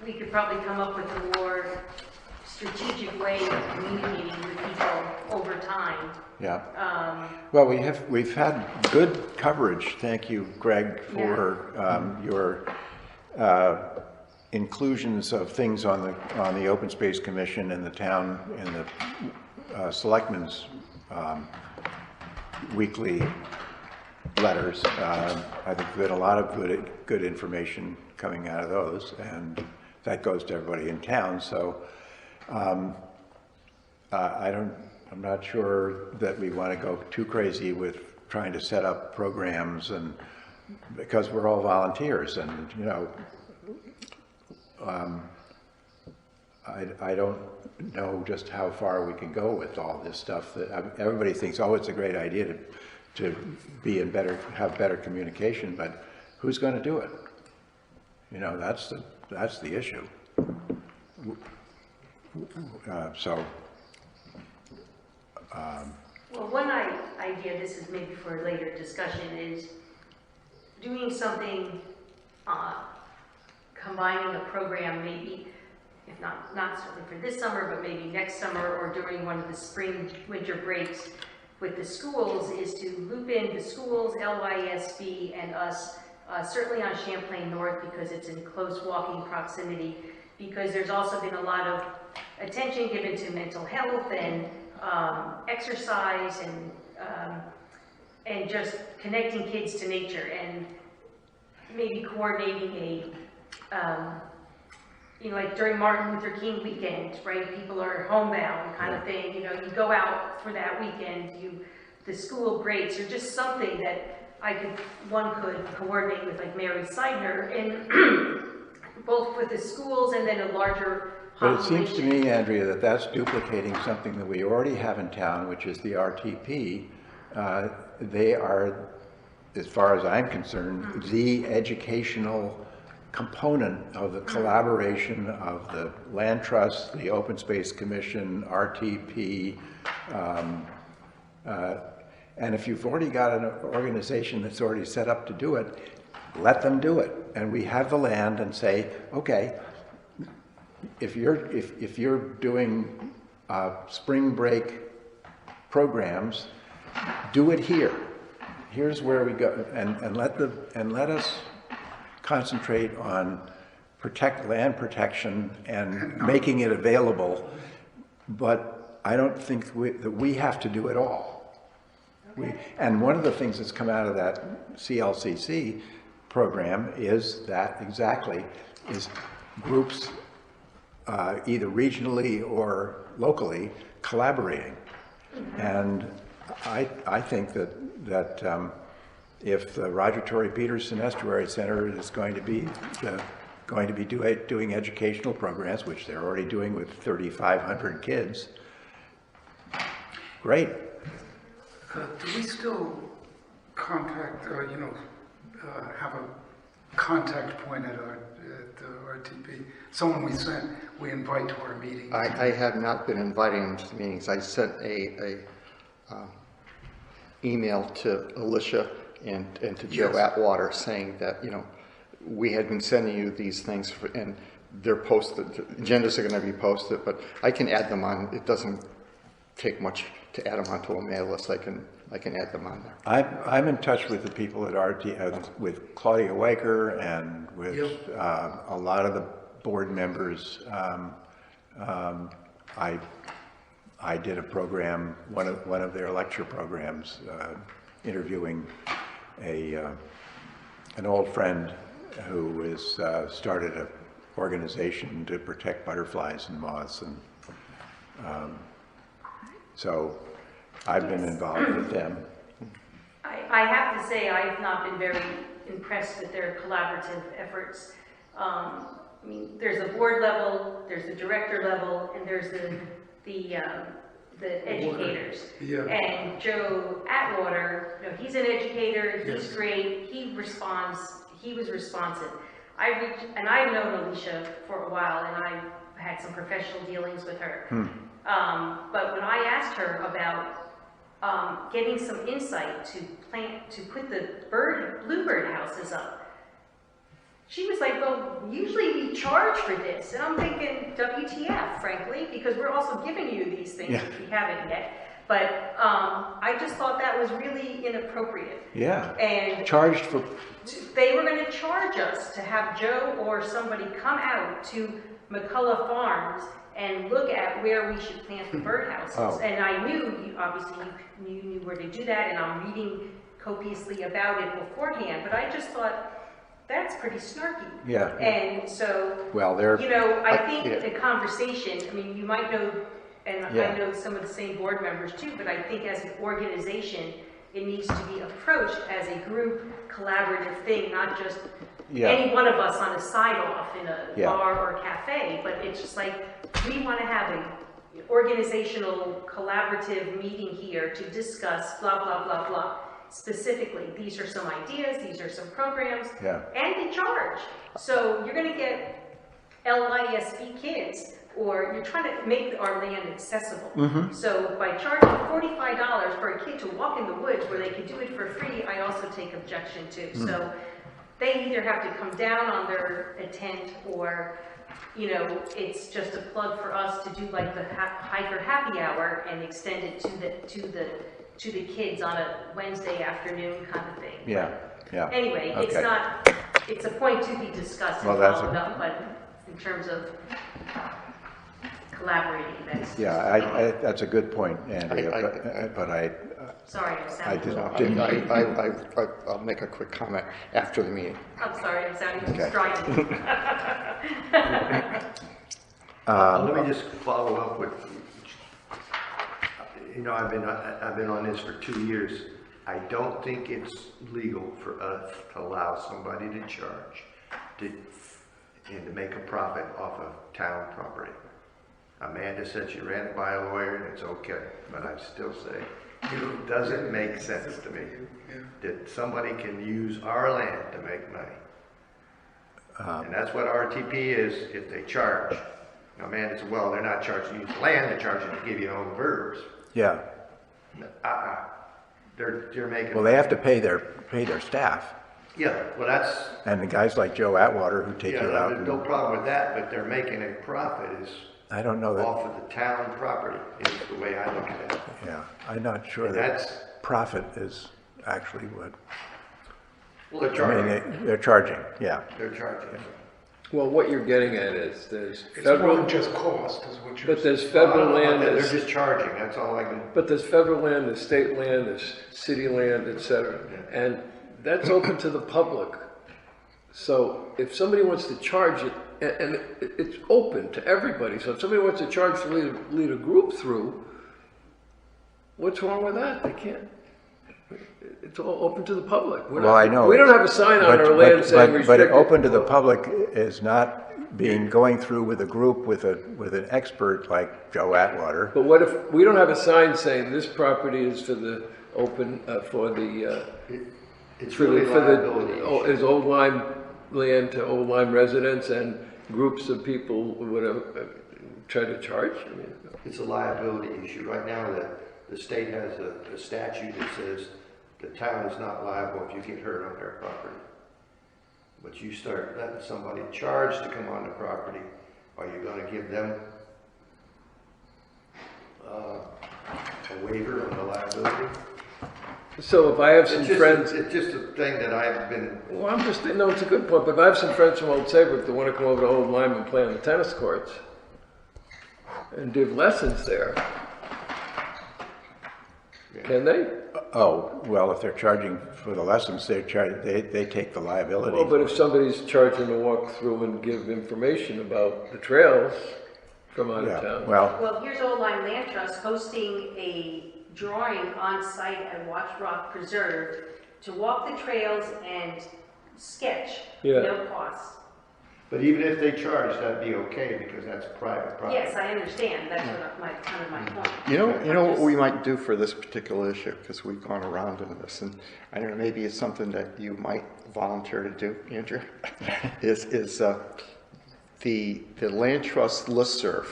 we could probably come up with a more strategic way of communicating with people over time. Yeah. Well, we've had good coverage. Thank you, Greg, for your inclusions of things on the Open Space Commission and the town and the selectmen's weekly letters. I think we had a lot of good information coming out of those, and that goes to everybody in town. So I don't I'm not sure that we want to go too crazy with trying to set up programs, and because we're all volunteers, and you know, I don't know just how far we can go with all this stuff. That everybody thinks, oh, it's a great idea to be in have better communication, but who's going to do it? You know, that's the issue. Well, one idea, this is maybe for a later discussion, is doing something, combining a program maybe, if not certainly for this summer, but maybe next summer or during one of the spring, winter breaks with the schools, is to loop in the schools, LYSB, and us, certainly on Champlain North because it's in close walking proximity, because there's also been a lot of attention given to mental health and exercise and just connecting kids to nature, and maybe coordinating a, you know, like during Martin Luther King weekend, right? People are homebound kind of thing. You know, you go out for that weekend, the school breaks, or just something that one could coordinate with like Mary Seidner, and both with the schools and then a larger But it seems to me, Andrea, that that's duplicating something that we already have in town, which is the RTP. They are, as far as I'm concerned, the educational component of the collaboration of the Land Trust, the Open Space Commission, RTP, and if you've already got an organization that's already set up to do it, let them do it. And we have the land and say, okay, if you're doing spring break programs, do it here. Here's where we go, and let us concentrate on land protection and making it available. But I don't think that we have to do it all. And one of the things that's come out of that CLCC program is that exactly is groups either regionally or locally collaborating. And I think that if the Roger Tory Peterson Estuary Center is going to be doing educational programs, which they're already doing with 3,500 kids, great. Do we still contact, have a contact point at the RTP? Someone we invite to our meetings? I have not been inviting them to meetings. I sent a email to Alicia and to Joe Atwater saying that, we had been sending you these things and they're posted, agendas are going to be posted, but I can add them on. It doesn't take much to add them onto a mail list. I can add them on there. I'm in touch with the people at RT, with Claudia Waker and with a lot of the board members. I did a program, one of their lecture programs, interviewing an old friend who has started an organization to protect butterflies and moths, and so I've been involved with them. I have to say I've not been very impressed with their collaborative efforts. I mean, there's a board level, there's the director level, and there's the educators. Yeah. And Joe Atwater, he's an educator, he's great, he was responsive. I've known Alicia for a while, and I've had some professional dealings with her. But when I asked her about getting some insight to put the bluebird houses up, she was like, well, usually we charge for this. And I'm thinking, WTF, frankly, because we're also giving you these things if we haven't yet. But I just thought that was really inappropriate. Yeah. And charged for. They were going to charge us to have Joe or somebody come out to McCullough Farms and look at where we should plant the birdhouses. Oh. And I knew, obviously, you knew where to do that, and I'm reading copiously about it beforehand. But I just thought, that's pretty snarky. Yeah. And so, well, I think the conversation, I mean, you might know and Yeah. I know some of the same board members too, but I think as an organization, it needs to be approached as a group collaborative thing, not just Yeah. any one of us on a side off in a Yeah. bar or cafe, but it's just like, we want to have an organizational collaborative meeting here to discuss blah, blah, blah, blah. Specifically, these are some ideas, these are some programs, Yeah. and in charge. So you're gonna get LISB kids, or you're trying to make our land accessible. So by charging $45 for a kid to walk in the woods where they could do it for free, I also take objection to. So they either have to come down on their intent, or, you know, it's just a plug for us to do like the hiker happy hour and extend it to the kids on a Wednesday afternoon kind of thing. Yeah, yeah. Anyway, it's Okay. not, it's a point to be discussed and Well, that's followed up, but in terms of collaborating, that's. Yeah, that's a good point, Andrea, but I Sorry, I'm sounding. I'll make a quick comment after the meeting. I'm sorry, I'm sounding too Okay. strident. Let me just follow up with, you know, I've been on this for 2 years. I don't think it's legal for us to allow somebody to charge and to make a profit off of town property. Amanda said she ran it by a lawyer and it's okay, but I still say, it doesn't make sense to me that somebody can use our land to make money. And that's what RTP is if they charge. Now, Amanda said, well, they're not charging you the land, they're charging to give you all the verbs. yeah. They're making. Well, they have to pay their staff, Yeah, well, that's, and the guys like Joe Atwater who take yeah, you out. there's no problem with that, but they're making a profit is I don't know that. off of the town property, is the way I look at it. Yeah, I'm not sure And that that's, profit is actually what. well, they're I charging, mean, they're charging. Yeah, they're charging. Well, what you're getting at is there's It's more federal, than just cost, is what you're but saying. there's federal Well, I don't know land, about that, there's, they're just charging, that's all I can, but there's federal land, there's state land, there's city land, et cetera. And that's open to the public. So if somebody wants to charge it, and it's open to everybody, so if somebody wants to charge to lead a group through, what's wrong with that? They can't. It's all open to the public. We're well, not- I know. We don't have a sign on our land saying But restricted. open to the public is not going through with a group with an expert like Joe Atwater. But what if, we don't have a sign saying this property is for the open, for the, it's for really the, liability issue. is Old Lyme land to Old Lyme residents and groups of people would try to charge? I mean, It's a liability issue. Right now, the state has a statute that says the town is not liable if you get hurt on their property. But you start letting somebody charge to come on the property, are you gonna give them a waiver on the liability? So if I have some friends, It's just a thing that I've been, well, I'm just, no, it's a good point, but if I have some friends from Old Saybrook that want to come over to Old Lyme and play on the tennis courts and give lessons there, can they? Oh, well, if they're charging for the lessons, they take the liability. Well, but if somebody's charging to walk through and give information about the trails from out Yeah, of town. well, Well, here's Old Lyme Land Trust hosting a drawing on site at Watch Rock Preserve to walk the trails and sketch, Yeah. no cost. but even if they charge, that'd be okay because that's private property. Yes, I understand, that's what kind of my point. You know what we might do for this particular issue, because we've gone around in this, and I don't know, maybe it's something that you might volunteer to do, Andrea, is the land trust listserv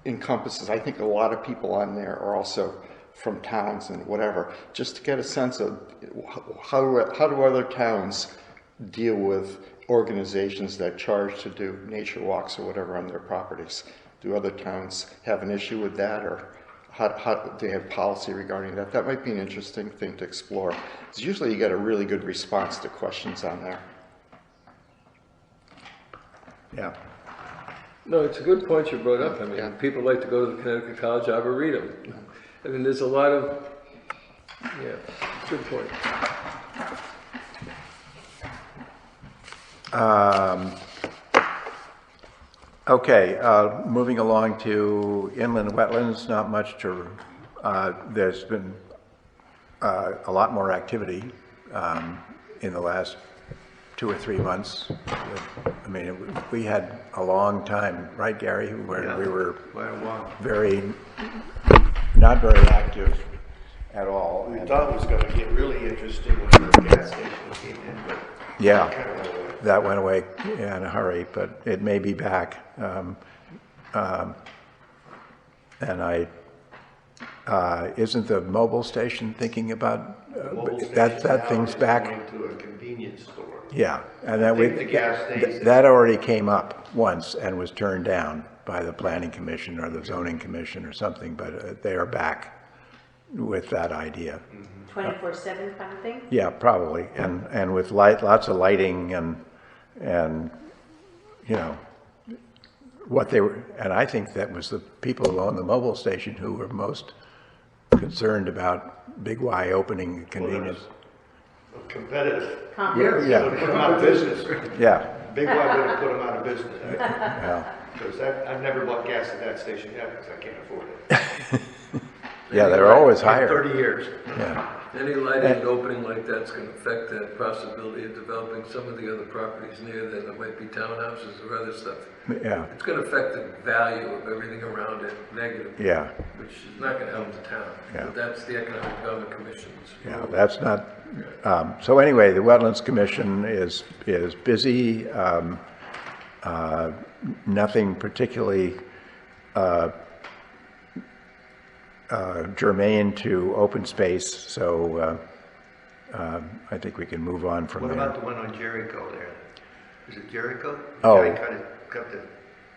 encompasses, I think a lot of people on there are also from towns and whatever, just to get a sense of how do other towns deal with organizations that charge to do nature walks or whatever on their properties. Do other towns have an issue with that, or how do they have policy regarding that? That might be an interesting thing to explore. Because usually you get a really good response to questions on there. yeah. No, it's a good point you brought up. I mean, Yeah. people like to go to the Connecticut College Arboretum. I mean, there's a lot of, yeah, good point. Okay, moving along to inland wetlands, not much to, there's been a lot more activity in the last 2 or 3 months. I mean, we had a long time, right, Gary, where we were Quite a while. not very active at all. We thought it was gonna get really interesting when the gas station came in, but Yeah, kind of went away. that went away in a hurry, but it may be back. And isn't the mobile station thinking about, Mobile that station now thing's is back? going to a convenience store. Yeah, and I that think the gas station- that already came up once and was turned down by the planning commission or the zoning commission or something, but they are back with that idea. 24/7 kind of thing? Yeah, probably, and with lots of lighting and, you know, what they were, and I think that was the people who owned the mobile station who were most concerned about Big Y opening convenience. Competitive. Yeah. Would put them out of business. Yeah, Big Y would have put them out of business. yeah, Because I've never bought gas at that station yet because I can't afford it. yeah, they're always In higher. 30 years. Yeah, Any lighting opening like that's going to affect that possibility of developing some of the other properties near there that might be townhouses or other stuff. yeah, It's going to affect the value of everything around it negatively. yeah, Which is not going to help the town. Yeah. But that's the Economic Development Commission's. yeah, that's not, so anyway, the Wetlands Commission is busy, nothing particularly germane to open space, so I think we can move on from What there. about the one on Jericho there? Is it Jericho? Oh. The guy cut the.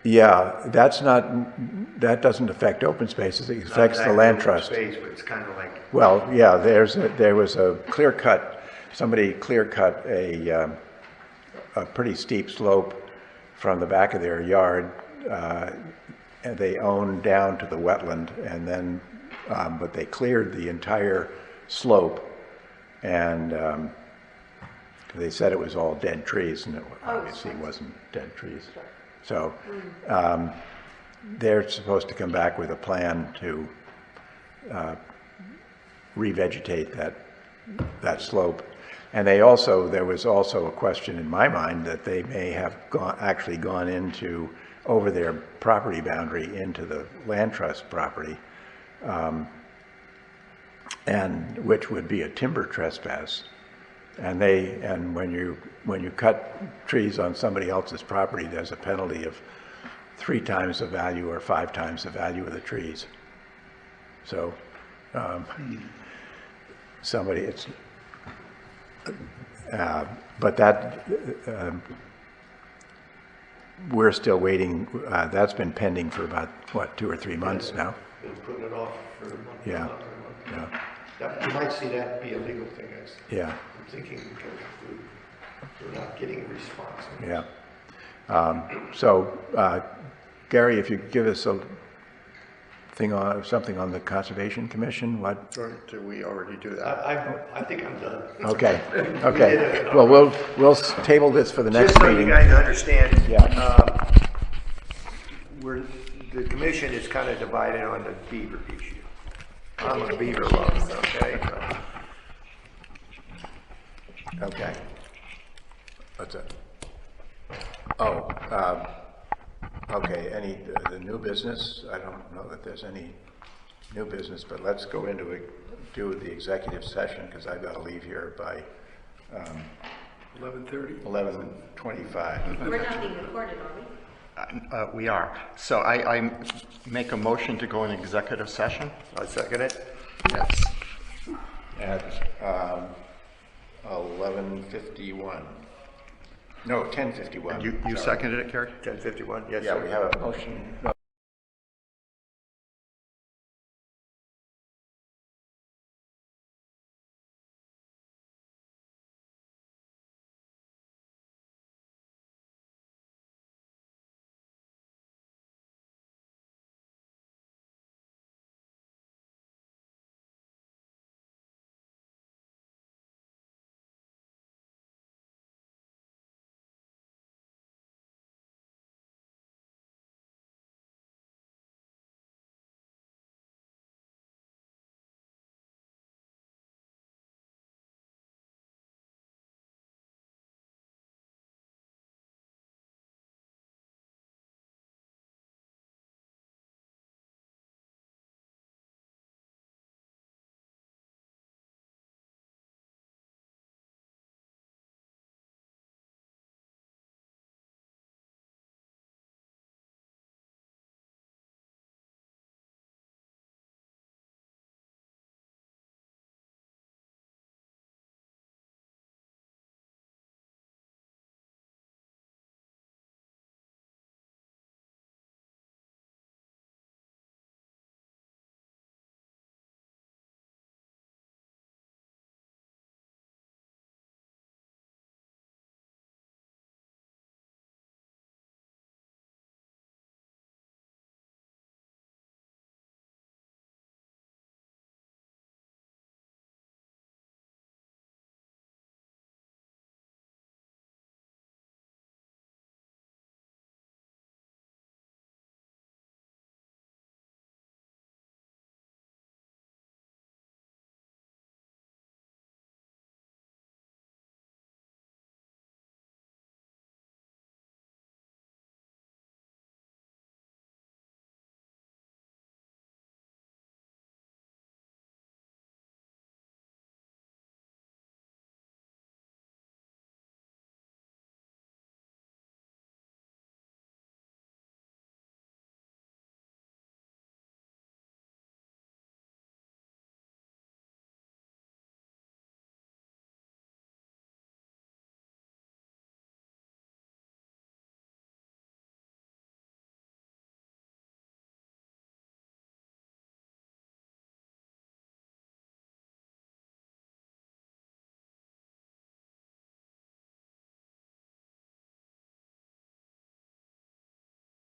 Yeah, that doesn't affect open spaces, it affects the not land exactly trust. Space, but it's kind of like. Well, yeah, there was a clear cut, somebody clear cut a pretty steep slope from the back of their yard, and they owned down to the wetland, and then, but they cleared the entire slope, and they said it was all dead trees, and it obviously wasn't dead trees. So they're supposed to come back with a plan to revegetate that slope. And there was also a question in my mind that they may have actually gone into, over their property boundary into the land trust property, and which would be a timber trespass. And when you cut trees on somebody else's property, there's a penalty of 3 times the value or 5 times the value of the trees. So, but that, we're still waiting, that's been pending for about, 2 or 3 months now? Been putting it off for a month. Yeah. a month, a month. Yeah, You might see that be a legal thing, yeah, I'm thinking, because we're not getting a response. yeah. So, Gary, if you could give us something on the Conservation Commission, what? Or do we already do that? I think I'm done. Okay, did okay. it. Well, we'll table this for the next Just so you meeting. guys understand. Yeah. The commission is kind of divided on the beaver issue. I'm a beaver lover, okay? Okay. What's that? Oh, okay, the new business? I don't know that there's any new business, but let's go into do the executive session, because I've got to leave here by 11:30? 11:25. We're not being recorded, are we? We are. So I make a motion to go in executive session? I second it. Yes. At 11:51. No, 10:51. You Sorry. seconded it, Carrie? 10:51, yes, Yeah, sir. we have a motion.